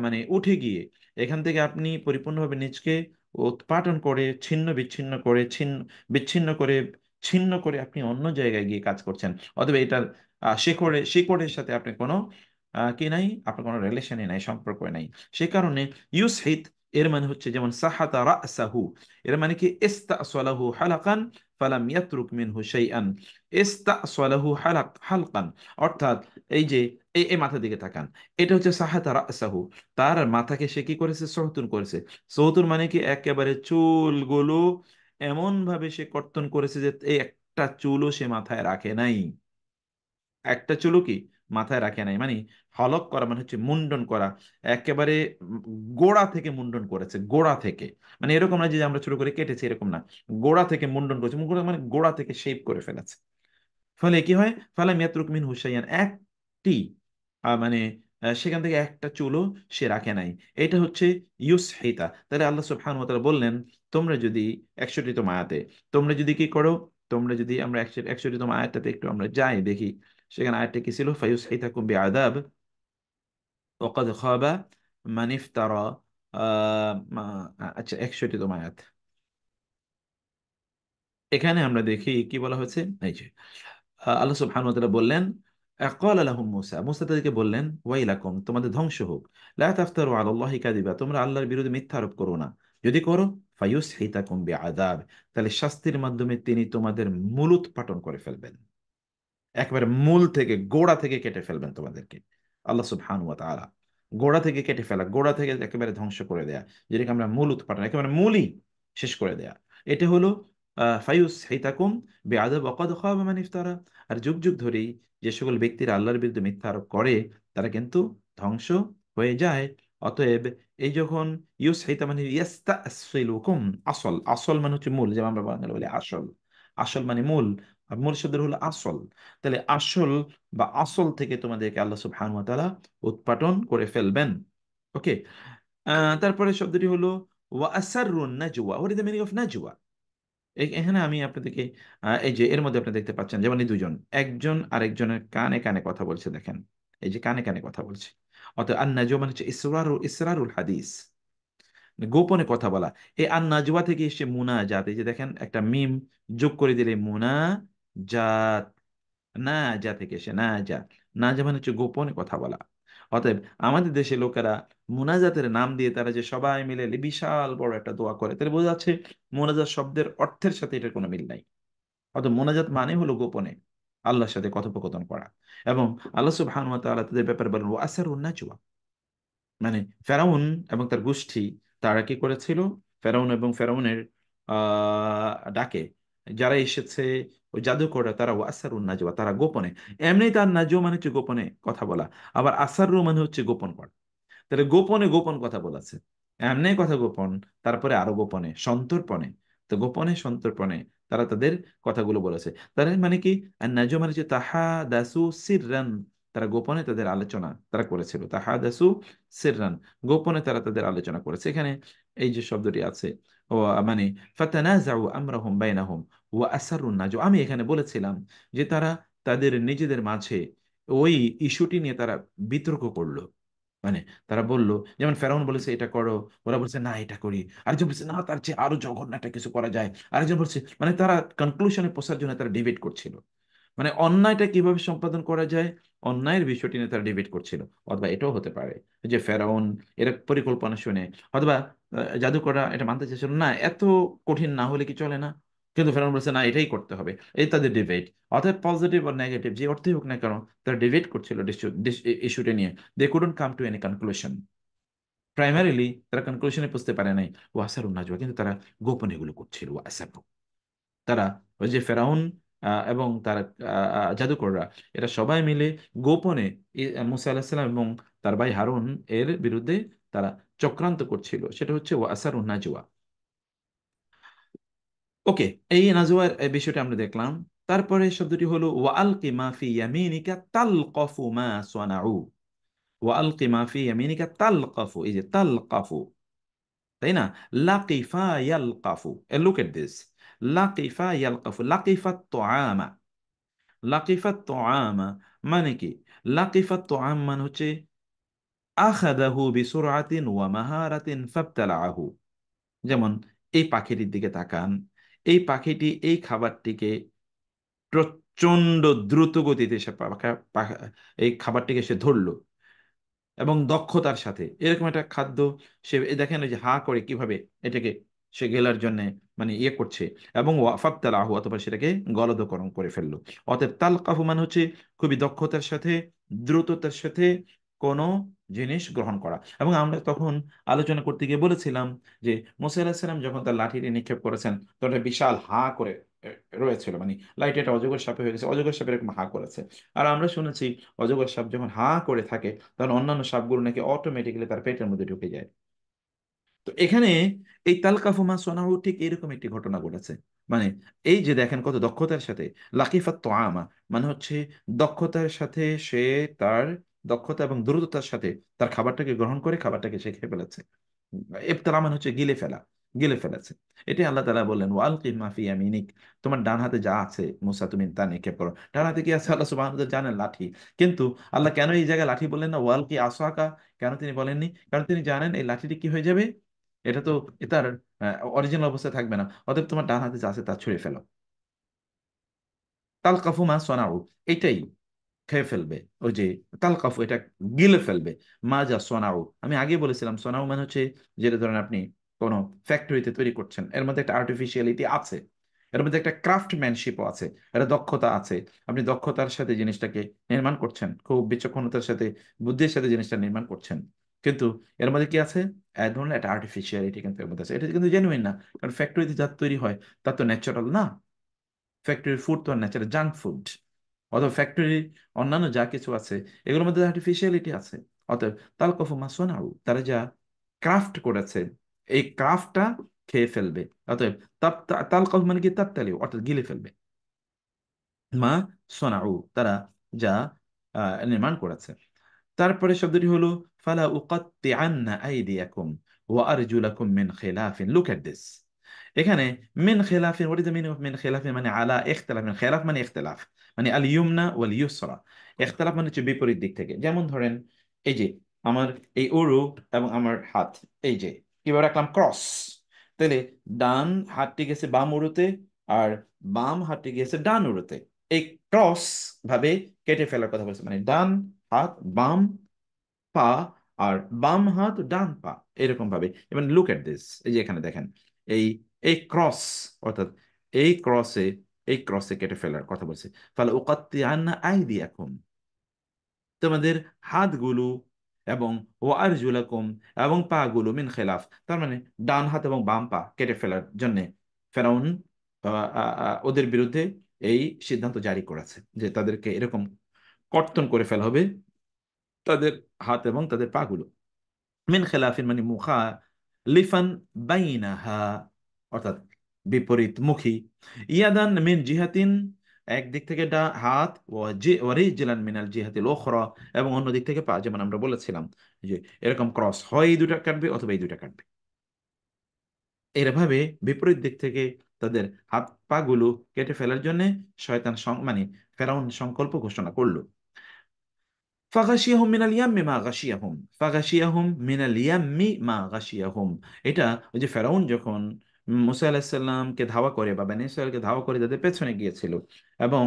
মানে উঠে গিয়ে, এখান থেকে আপনি পরিপূর্ণভাবে নিজকে উৎপাটন করে, ছিন্ন বিচ্ছিন্ন করে, বিচ্ছিন্ন করে, ছিন্ন করে আপনি অন্য জায়গায় গিয়ে কাজ করছেন। অথবা এটার শিকড়ের সাথে আপনি কোনো কি নাই, আপনার কোনো রিলেশনই নাই, সম্পর্ক নাই। সে কারণে ইউসহিত এর মানে হচ্ছে, যেমন সাহাতা রাসাহু, এর মানে কি ইস্তাসলাহু হালাকান ফালাম ইয়াতরুক মিনহু শাইআন। ইস্তাসলাহু হালকান, অর্থাৎ এই যে এই মাথার দিকে তাকান, এটা হচ্ছে সাহাতা রাসাহু, তার মাথাকে সে কি করেছে? সহতুন করেছে। সহতুন মানে কি? একেবারে চুলগুলো এমন ভাবে সে কর্তন করেছে যে এই একটা চুলও সে মাথায় রাখে নাই। একটা চুলও কি মাথায় রাখে নাই, মানে হলক করা মানে হচ্ছে মুন্ডন করা। একেবারে উম গোড়া থেকে মুন্ডন করেছে, গোড়া থেকে। মানে এরকম না যে আমরা ছোট করে কেটেছি, এরকম না। গোড়া থেকে মুন্ডন করেছে, মানে গোড়া থেকে শেপ করে ফেলেছে। ফলে কি হয়? ফালাম ইয়াতরুক মিন হুসাইয়ান, একটি মানে সেখান থেকে একটা চুলও সে রাখে নাই। এটা হচ্ছে ইউসহিতা। তাহলে আল্লাহ সুবহানাহু ওয়া তাআলা বললেন, তোমরা যদি 61তম আয়াতে, তোমরা যদি কি করো, তোমরা যদি, আমরা 61তম আয়াতটাতে একটু আমরা যাই দেখি, সেখানে আয়াতটা কি ছিল? ফায়ুসহিতাকুম বিআযাব ওয়াকাদ খাবা মান ইফতারা। আচ্ছা, 61তম আয়াত, এখানে আমরা দেখি কি বলা হয়েছে। এই যে আল্লাহ সুবহানাহু ওয়া তাআলা বললেন, ক্বালা লাহুম মূসা, মূসা তাদেরকে বললেন, ওয়াইলাকুম, তোমাদের ধ্বংস হোক, লা তাফতারু আলাল্লাহি কাযিবা, তোমরা আল্লাহর বিরুদ্ধে মিথ্যা আরোপ করো না। যদি করো, ফায়ুসহিতাকুম বিআযাব, তাহলে শাস্তির মাধ্যমে তিনি তোমাদের মূলোৎপাটন করে ফেলবেন, একেবারে মূল থেকে, গোড়া থেকে কেটে ফেলবেন তোমাদেরকে। আল্লাহ সুবহানাহু ওয়া তাআলা গোড়া থেকে কেটে ফেলা, গোড়া থেকে একেবারে ধ্বংস করে দেয়া, যেটাকে আমরা মূল উৎপাদন, একেবারে মূলই শেষ করে দেয়া। এটা হলো ফায়ুস হিতাকুম বেআদব ওয়াকাদ খাবা মান ইফতারা। আর যুগ যুগ ধরেই যে সকল ব্যক্তিরা আল্লাহর বিরুদ্ধে মিথ্যা আরোপ করে, তারা কিন্তু ধ্বংস হয়ে যায়। অতএব এই যখন ইউস হিতা মানে ইয়াস্তাসিলুকুম, আসল, আসল মানে হচ্ছে মূল, যেমন আমরা বাংলা বলি আসল, আসল মানে মূল, আর মূল শব্দ হলো আসল। তাহলে আসল বা আসল থেকে তোমাদেরকে আল্লাহ সুবহানাহু ওয়া তাআলা উৎপাটন করে ফেলবেন। ওকে, তারপরে শব্দটি হলো ওয়া আসাররুন নাজওয়া। What is the meaning of নাজওয়া? এখানে আমি আপনাদেরকে এই যে এর মধ্যে আপনি দেখতে পাচ্ছেন, যেমন এই দুজন, একজন আরেকজনের কানে কানে কথা বলছে, দেখেন, এই যে কানে কানে কথা বলছে। অর্থাৎ আন নাজওয়া মানে হচ্ছে ইসরারুল হাদিস, গোপনে কথা বলা। এই আন নাজওয়া থেকে এসে মুনাজাত, এই যে দেখেন একটা মিম যোগ করে দিলে মুনাজাত, না যা থেকে এসে না যা, না যা মানে হচ্ছে গোপনে কথা বলা। অতএব আমাদের দেশে লোকেরা মুনাজাতের নাম দিয়ে তারা যে সবাই মিলে বিশাল বড় একটা দোয়া করে, তাহলে বোঝা যাচ্ছে মুনাজাত শব্দের অর্থের সাথে এটার কোনো মিল নাই। অতএব মোনাজাত মানে হলো গোপনে। আল্লাহর সাথে কথোপকথন করা। এবং আল্লাহ সুবহানাহু ওয়া তাআলা তাদের ব্যাপারে বলেন ওয়া আসরুন নাজওয়া, মানে ফেরাউন এবং তার গোষ্ঠী তারা কি করেছিল, ফেরাউন এবং ফেরাউনের ডাকে যারা এসেছে ওই জাদুকররা, তারা ওয়াসারুন নাজওয়া, তারা গোপনে, এমনি তার নাজওয়া মানে হচ্ছে গোপনে কথা বলা, আবার আসারু মানে হচ্ছে গোপন করা। তাহলে গোপনে গোপন কথা বলেছে, এমনি কথা গোপন, তারপরে আরো গোপনে সন্তর্পণে। তো গোপনে সন্তর্পণে তারা তাদের কথাগুলো বলেছে। তার মানে কি, আর নাজওয়া মানে হচ্ছে তাহা দাসু সিররান, তারা গোপনে তাদের আলোচনা তারা করেছিল, তাহা দাসু সিররান, গোপনে তারা তাদের আলোচনা করেছে। এখানে এই যে শব্দটি আছে, ও মানে ফাতানাজাউ আমরাহুম বাইনাহুম ওয়া আসারুন নাজওয়া, আমি এখানে বলেছিলাম যে তারা তাদের নিজেদের মাঝে ওই ইস্যুটি নিয়ে তারা বিতর্ক করলো। মানে তারা বলল, যেমন ফেরাউন বলেছে এটা করো, ওরা বলছে না এটা করি, আরেকজন বলছে না তার চেয়ে আরো জঘন্য একটা কিছু করা যায়, আরেকজন বলছে, মানে তারা কনক্লুশনে পৌঁছার জন্য তারা ডিবেট করছিল, মানে অন্যায়টা কিভাবে সম্পাদন করা যায়, অন্যায়ের বিষয়টি নিয়ে তারা ডিবেট করছিল। অথবা এটাও হতে পারে যে ফেরাউন এর পরিকল্পনা শুনে, অথবা জাদুকররা এটা মানতে চাইছিল না, এত কঠিন না হলে কি চলে না, কিন্তু ফেরাউন বলছে না এটাই করতে হবে, এই তাদের ডিবেট। অর্থাৎ পজিটিভ আর নেগেটিভ যে অর্থই হোক না কেন, তারা ডিবেট করছিল ইস্যুটা নিয়ে। They couldn't come to any conclusion, primarily তারা কনক্লুশনে পৌঁছতে পারে নাই। ওয়াসারুন নাজওয়া, কিন্তু তারা গোপন এগুলো করছিল, ওয়াসারু, তারা ওই যে ফেরাউন এবং তার জাদুকররা, এরা সবাই মিলে গোপনে মুসা আলাহিসাল্লাম এবং তার ভাই হারুন এর বিরুদ্ধে তারা চক্রান্ত করছিল, সেটা হচ্ছে ওয়াসারুন নাজওয়া। ওকে, এই নাজওয়ার এই বিষয়টা আমরা দেখলাম। তারপরে শব্দটি হলো ওয়ালকি মা ফি ইয়ামিনিকা তালকাফু মা সানাউ, ওয়ালকি মা ফি ইয়ামিনিকা তালকাফু, এই যে তালকাফু, তাই না, লাকিফা ইয়ালকাফু, লুক এট দিস, লাকিফা ইয়ালকাফু, লাকিফা তোয়ামা, লাকিফাত তোআমা মানে কি, লাকিফাত তোআম মানে হচ্ছে আখাদাহু বিসুরআতিন ওয়া মাহারাতিন ফাবতালাহু। যেমন এই পাখিটির দিকে তাকান, এই পাখিটি এই খাবারটিকে প্রচন্ড দ্রুত গতিতে সে এই খাবারটিকে সে ধরলো, এবং দক্ষতার সাথে এরকম একটা খাদ্য সে, দেখেন ওই যে হা করে কিভাবে এটাকে সে গেলার জন্য মানে ইয়ে করছে, এবং ওয়াফাব তাল আহু, অথবা সেটাকে গলদকরণ করে ফেললো। অতএব তাল কাফু মানে হচ্ছে খুবই দক্ষতার সাথে, দ্রুততার সাথে কোনো জিনিস গ্রহণ করা। এবং আমরা তখন আলোচনা করতে গিয়ে বলেছিলাম যে মুসা আলাহিসাল্লাম যখন তার লাঠিটি নিক্ষেপ করেছেন, তখন একটা বিশাল হা করে এ, রয়েছিল, মানে লাইট এটা অজগর সাপে হয়ে গেছে, অজগর সাপে এরকম হা করেছে। আর আমরা শুনেছি অজগর সাপ যখন হা করে থাকে, তখন অন্যান্য সাপগুলো নাকি অটোমেটিক্যালি তার পেটের মধ্যে ঢুকে যায়। তো এখানে এই তালকাফুমা সোনাহু ঠিক এরকম একটি ঘটনা ঘটেছে। মানে এই যে দেখেন কত দক্ষতার সাথে, লাকিফাত তোআমা মানে হচ্ছে দক্ষতার সাথে সে তার দক্ষতা এবং দ্রুততার সাথে তার খাবারটাকে গ্রহণ করে খাবারটাকে সে খেয়ে ফেলেছে। ইফতারা মানে হচ্ছে গিলে ফেলা, গিলে ফেলেছে। এটাই আল্লাহ তাআলা বললেন ওয়ালকি মা ফি ইয়ামিনিক, তোমার ডান হাতে যা আছে মুসা তুমি তা নিক্ষেপ করো। ডান হাতে কি আছে আল্লাহ সুবহানাহু ওয়া তাআলা জানেন, লাঠি। কিন্তু আল্লাহ কেন এই জায়গায় লাঠি বললেন না ওয়ালকি আসাকা, কেন তিনি বলেননি? কারণ তিনি জানেন এই লাঠিটি কি হয়ে যাবে, এটা তো এটার অরিজিনাল অবস্থায় থাকবে না, অতএব তোমার ডান হাতে যা আছে তা ছুঁড়ে ফেলো। তালকাফু মা সনাউ, এটাই খেয়ে ফেলবে, ওই যে তালকাফু, এটা গিলে ফেলবে। মা যা সোনাউ, আমি আগে বলেছিলাম সোনাউ মানে হচ্ছে যেটা ধরেন আপনি কোনো ফ্যাক্টরিতে তৈরি করছেন, এর মধ্যে একটা আর্টিফিশিয়ালিটি আছে, এর মধ্যে একটা ক্রাফটম্যানশিপও আছে, একটা দক্ষতা আছে। আপনি দক্ষতার সাথে জিনিসটাকে নির্মাণ করছেন, খুব বিচক্ষণতার সাথে, বুদ্ধির সাথে জিনিসটা নির্মাণ করছেন, কিন্তু এর মধ্যে কি আছে, এক ধরনের একটা আর্টিফিশিয়ালিটি কিন্তু এর মধ্যে আছে, এটা কিন্তু জেনুইন না। কারণ ফ্যাক্টরিতে যা তৈরি হয় তা তো ন্যাচারাল না, ফ্যাক্টরির ফুড তো ন্যাচারাল জাঙ্ক ফুড। অথবা ফ্যাক্টরি অন্যান্য যা কিছু আছে এগুলোর মধ্যে আর্টিফিশিয়ালিটি আছে। অতএব তালকফু মাসনাউ, তারা যা ক্রাফট করেছে এই ক্রাফটটা খেয়ে ফেলবে। অতএব তালকফ মানে কি তাত্তালিও, অর্থাৎ গিলে ফেলবে। মা সোনাউ, তারা যা নির্মাণ করেছে। তারপরে শব্দটি হলো ফালা উকাত্তিআন্না আইদিয়াকুম ওয়া আরজুলাকুম মিন খিলাফিন, লুক এট দিস। এখানে মিন খিলাফিন, what is the meaning of মিন খিলাফিন, মানে আলা ইখতিলাফ, মিন খিলাফ মানে ইখতিলাফ, মানে আল ইউমনা ওয়াল ইউসরা। ইখতিলাফ মানে হচ্ছে বিপরীত দিক থেকে। যেমন ধরেন এই যে আমার এই উরু এবং আমার হাত, এই যে কিভাবে রাখলাম ক্রস, তাহলে ডান হাতটি গেছে বাম উরুতে, আর বাম হাতটি গেছে ডান উরুতে। এই ক্রস ভাবে কেটে ফেলার কথা বলছে, মানে ডান হাত বাম পা, আর বাম হাত ডান পা, এরকম ভাবে। এবং লুক এট দিস, এই যে এখানে দেখেন এই এই ক্রস, অর্থাৎ এই ক্রসে এই ক্রসে কেটে ফেলার কথা বলছে। ফালা উকাত্তিআন্না আইদিয়াকুম, তোমাদের হাতগুলো এবং ও আরজুলাকুম, এবং পাগুলো মিন খেলাফ, তার মানে ডান হাত এবং বাম পা কেটে ফেলার জন্য ফেরাউন ওদের বিরুদ্ধে এই সিদ্ধান্ত জারি করেছে যে তাদেরকে এরকম কর্তন করে ফেলা হবে, তাদের হাত এবং তাদের পাগুলো। মিন খেলাফিন মানে মুখা লিফান বাইনাহা, অর্থাৎ বিপরীত মুখী। ইয়াদান মিন জিহাতিন, একদিক থেকে হাত, ও রিজলান মিনাল জিহাতিল উখরা, এবং অন্য দিক থেকে পা, যেমন আমরা বলেছিলাম যে এরকম ক্রস হয় এই দুটা কাটবে অথবা এই দুটা কাটবে। এরভাবে বিপরীত দিক থেকে তাদের হাত পা গুলো কেটে ফেলার জন্য শয়তান মানে ফেরাউন সংকল্প ঘোষণা করলো। ফাগাশিয়াহুম মিনাল ইয়াম্মি মা গাশিয়াহুম, ফাগাশিয়াহুম মিনাল ইয়াম্মি মা গাশিয়াহুম। এটা ওই যে ফেরাউন যখন মুসা আলাহিসাল্লামকে ধাওয়া করে বা বনী ইসরায়েলকে ধাওয়া করে তাদের পেছনে গিয়েছিল, এবং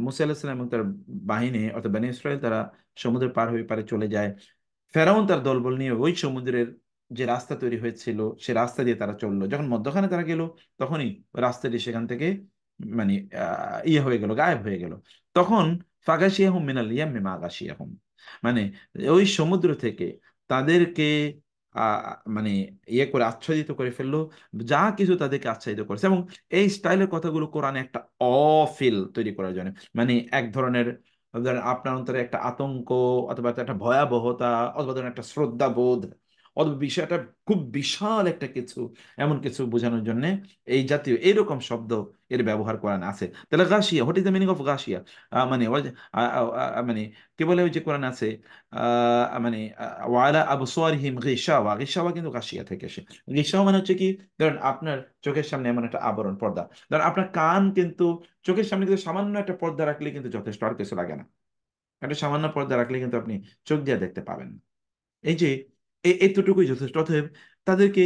মুসা আলাহিসাল্লাম এবং তার বাহিনী অর্থাৎ বনী ইসরায়েল তারা সমুদ্র পার হয়ে পারে চলে যায়, ফেরাউন তার দলবল নিয়ে ওই সমুদ্রের যে রাস্তা তৈরি হয়েছিল সে রাস্তা দিয়ে তারা চললো। যখন মধ্যখানে তারা গেল, তখনই রাস্তাটি সেখান থেকে মানে ইয়ে হয়ে গেল, গায়েব হয়ে গেল। তখন ফাগাশিয়াহুম মিনাল ইয়াম্মি মা গাশিয়াহুম, মানে ওই সমুদ্র থেকে তাদেরকে আহ মানে ইয়ে করে আচ্ছাদিত করে ফেললো, যা কিছু তাদেরকে আচ্ছাদিত করেছে। এবং এই স্টাইলের কথাগুলো কোরআনে একটা অফিল তৈরি করার জন্য, মানে এক ধরনের, ধরেন আপনার অন্তরে একটা আতঙ্ক অথবা একটা ভয়াবহতা অথবা ধরেন একটা শ্রদ্ধা বোধ অথবা বিষয়টা খুব বিশাল একটা কিছু, এমন কিছু বোঝানোর জন্য এই জাতীয় এরকম শব্দ এর ব্যবহার কোরআন আছে। তাহলে গাশিয়া, what is the meaning of গাশিয়া? মানে মানে কি বলে ওই যে কোরআন আছে মানে ওয়ালা আবসারিহিম গিশাওয়া, গিশাওয়া কিন্তু গাশিয়া থেকে এসে। গিশাওয়া মানে হচ্ছে কি, ধরেন আপনার চোখের সামনে এমন একটা আবরণ পর্দা, ধরেন আপনার কান কিন্তু চোখের সামনে কিন্তু সামান্য একটা পর্দা রাখলে কিন্তু যথেষ্ট, আর কিছু লাগে না। একটা সামান্য পর্দা রাখলে কিন্তু আপনি চোখ দিয়ে দেখতে পাবেন না। এই যে এতটুকুই যথেষ্ট। অতএব তাদেরকে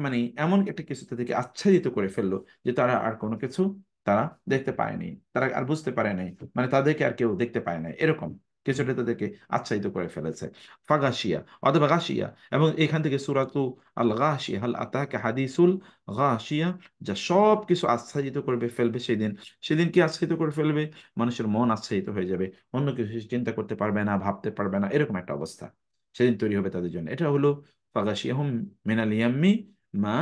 মানে এমন একটা কিছু তাদেরকে আচ্ছাদিত করে ফেললো যে তারা আর কোনো কিছু তারা দেখতে পায়নি, তারা আর বুঝতে পারে নাই, মানে তাদেরকে আর কেউ দেখতে পায় নাই, এরকম কিছুটা তাদেরকে আচ্ছাদিত করে ফেলেছে। ফাগাশিয়া অথবা গাশিয়া, এবং এখান থেকে সূরাতু আল গাশিয়া, হাল আতাকা হাদিসুল গাশিয়া, যা সব কিছু আচ্ছাদিত করবে ফেলবে সেদিন। সেদিন কি আচ্ছাদিত করে ফেলবে? মানুষের মন আচ্ছাদিত হয়ে যাবে, অন্য কিছু চিন্তা করতে পারবে না, ভাবতে পারবে না, এরকম একটা অবস্থা সেদিন তৈরি হবে তাদের জন্য। এটা হলো ফাগাশিয়াহুম মিনাল ইয়াম্মি মা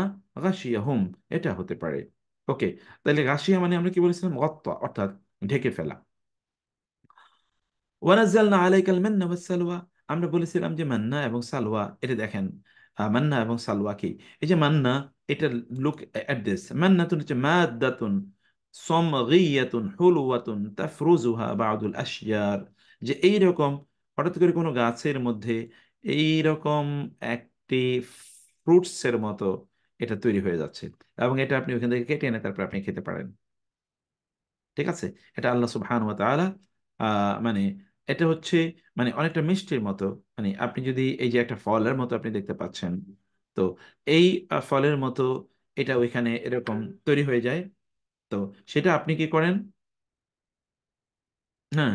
গাশিয়াহুম, এটা হতে পারে। ওকে, তাহলে গাশিয়া মানে আমরা কি বলেছিলাম? গত্তা, অর্থাৎ ঢেকে ফেলা। ওয়ানাজ্জালনা আলাইকাল মান্না ওয়াসসালওয়া, আমরা বলেছিলাম যে মান্না এবং সালওয়া, এটা দেখেন মান্না এবং সালওয়া কি? এই যে মান্না, এটা লুক এট দিস, মান্নাতুন হচ্ছে মাদ্দাতুন সামগিয়াতুন হুলওয়াতুন তাফরুজুহা বা'দুল আশজার, যে এইরকম হঠাৎ করে কোনো গাছের মধ্যে এইরকম একটি ফ্রুটসের মতো এটা তৈরি হয়ে যাচ্ছে, এবং এটা আপনি ওখান থেকে কেটে এনে তারপর আপনি খেতে পারেন। ঠিক আছে, এটা আল্লাহ সুবহান ওয়া তাআলা মানে এটা হচ্ছে মানে অনেকটা মিষ্টির মতো, মানে আপনি যদি এই যে একটা ফলের মতো আপনি দেখতে পাচ্ছেন, তো এই ফলের মতো এটা ওইখানে এরকম তৈরি হয়ে যায়। তো সেটা আপনি কি করেন? হ্যাঁ,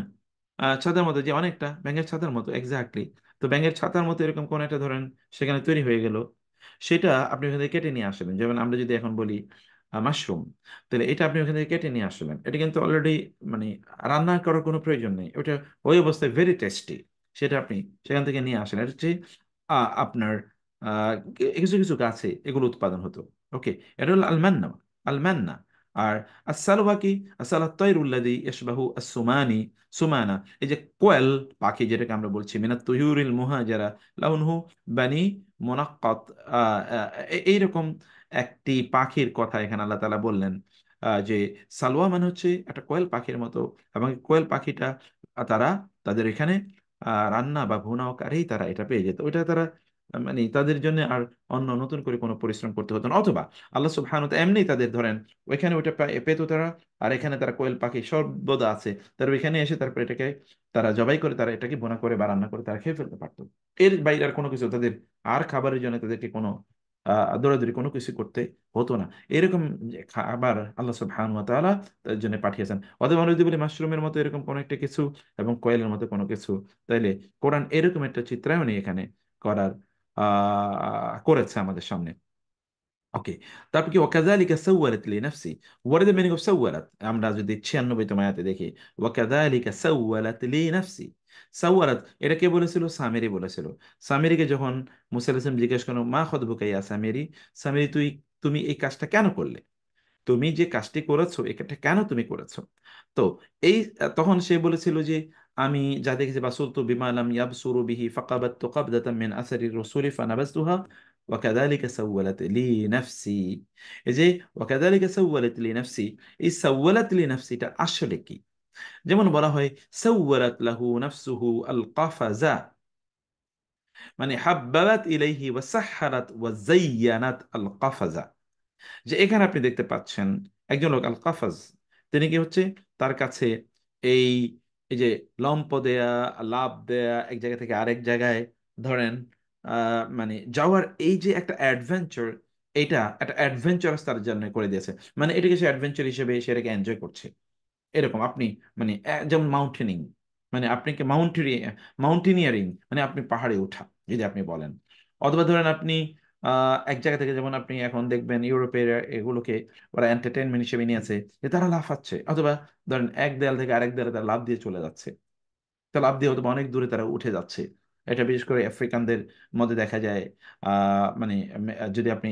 ছাতার মতো, যে অনেকটা ব্যাঙের ছাতার মতো এক্স্যাক্টলি। তো ব্যাঙের ছাতার মতো এরকম কোন একটা ধরেন সেখানে তৈরি হয়ে গেল, সেটা আপনি ওখান থেকে কেটে নিয়ে আসলেন। যেমন আমরা যদি এখন বলি মাশরুম, তাহলে এটা আপনি ওখান থেকে কেটে নিয়ে আসলেন, এটা কিন্তু অলরেডি মানে রান্না করার কোনো প্রয়োজন নেই, ওটা ওই অবস্থায় ভেরি টেস্টি, সেটা আপনি সেখান থেকে নিয়ে আসেন। এটা হচ্ছে আপনার কিছু কিছু গাছে এগুলো উৎপাদন হতো। ওকে, এটা হলো আলমান্না, আলমান্না। আর আসসালওয়া কি? আসসালা তৈরুল্লাদি ইশবাহু আসসুমানি, সুমানা, এই যে কোয়েল পাখি যেটাকে আমরা বলছি, মিনাত তুয়ুরিল মুহাজারা লাউনহু বানি মুনাক্কাত, এইরকম একটি পাখির কথা এখানে আল্লাহ তাআলা বললেন, যে সালোয়া মানে হচ্ছে একটা কোয়েল পাখির মতো, এবং এই কোয়েল পাখিটা তারা তাদের এখানে রান্না বা ভুনা আকারেই তারা এটা পেয়ে যেত, ওইটা তারা মানে তাদের জন্য আর অন্য নতুন করে কোনো পরিশ্রম করতে হতো না। অথবা আল্লাহ সুবহানাহু ওয়া তাআলা এমনি তাদের ধরেন ওইখানে ওইটা পেত তারা, আর এখানে তারা কোয়েল পাখি সর্বদা আছে, তারা ওইখানে এসে তারপর এটাকে তারা জবাই করে তারা এটাকে বোনা করে বা রান্না করে তারা খেয়ে ফেলতে পারতো। এর বাইরে আর কোনো কিছু তাদের আর খাবারের জন্য তাদেরকে কোনো দৌড়াদৌড়ি কোনো কিছু করতে হতো না। এরকম যে খাবার আল্লাহ সুবহানাহু ওয়া তাআলা তাদের জন্য পাঠিয়েছেন। অথবা আমরা যদি বলি মাশরুমের মতো এরকম কোনো একটা কিছু এবং কোয়েলের মতো কোনো কিছু, তাইলে কোরআন এরকম একটা চিত্রায়নই এখানে করার করেছে আমাদের সামনে। ওকে, তারপর কি ওয়াকাযালিকা সাওয়ালাত লি নাফসি, what is the meaning of সাওয়ালাত? আমরা যদি 96তম আয়াতে দেখি, ওয়াকাযালিকা সাওয়ালাত লি নাফসি, সাওয়ালাত এটা কে বলেছিল? সামিরি বলেছিল। সামিরিকে যখন মুসা আলাইহিস সালাম জিজ্ঞেস করলো, মা খতবুকা ইয়া সামিরি, সামিরি তুমি এই কাজটা কেন করলে? তুমি যে কাজটি করেছো এটা কেন তুমি করেছো? তো এই তখন সে বলেছিল যে আমি যা দেখেছি, বাসুরতু বিমা লাম ইয়াবসুরু বিহি ফাকাবাততু কাবদাতাম মিন আসারি রাসূলি ফানাবাযতুহা ওয়া কাযালিকা সাওয়ালাত লি নাফসি। এই যে ওয়া কাযালিকা সাওয়ালাত লি নাফসি, এই সাওয়ালাত লি নাফসিটা আসলে কি? যেমন বলা হয় সাওয়ালাত লাহু নাফসুহু আল কাফাজা, মানে হাব্বাবাত ইলাইহি ওয়া সাহহারাত ওয়া যায়্যানাত আল কাফাজা। যে এখানে আপনি দেখতে পাচ্ছেন একজন লোক আল কাফাজ, তিনি কি হচ্ছে, তার কাছে এই এই যে লম্প দেয়া, লাভ দেয়া, এক জায়গা থেকে আরেক জায়গায় ধরেন মানে যাওয়ার এই যে একটা অ্যাডভেঞ্চার, এটা একটা অ্যাডভেঞ্চারাস তার জন্য করে দিয়েছে। মানে এটাকে সে অ্যাডভেঞ্চার হিসেবে সেটাকে এনজয় করছে। এরকম আপনি মানে যেমন মাউন্টেনিং, মানে আপনি কি মাউন্টেনিয়ারিং, মানে আপনি পাহাড়ে ওঠা যদি আপনি বলেন। অথবা ধরেন আপনি এক জায়গা থেকে, যেমন আপনি এখন দেখবেন ইউরোপের এগুলোকে ওরা এন্টারটেনমেন্ট হিসেবে নিয়েছে, যে তারা লাফাচ্ছে, অথবা ধরেন এক দেয়াল থেকে আরেক দেয়ালে তারা লাফ দিয়ে চলে যাচ্ছে। তো লাফ দিয়ে হয়তো অনেক দূরে তারা উঠে যাচ্ছে। এটা বিশেষ করে আফ্রিকানদের মধ্যে দেখা যায়। মানে যদি আপনি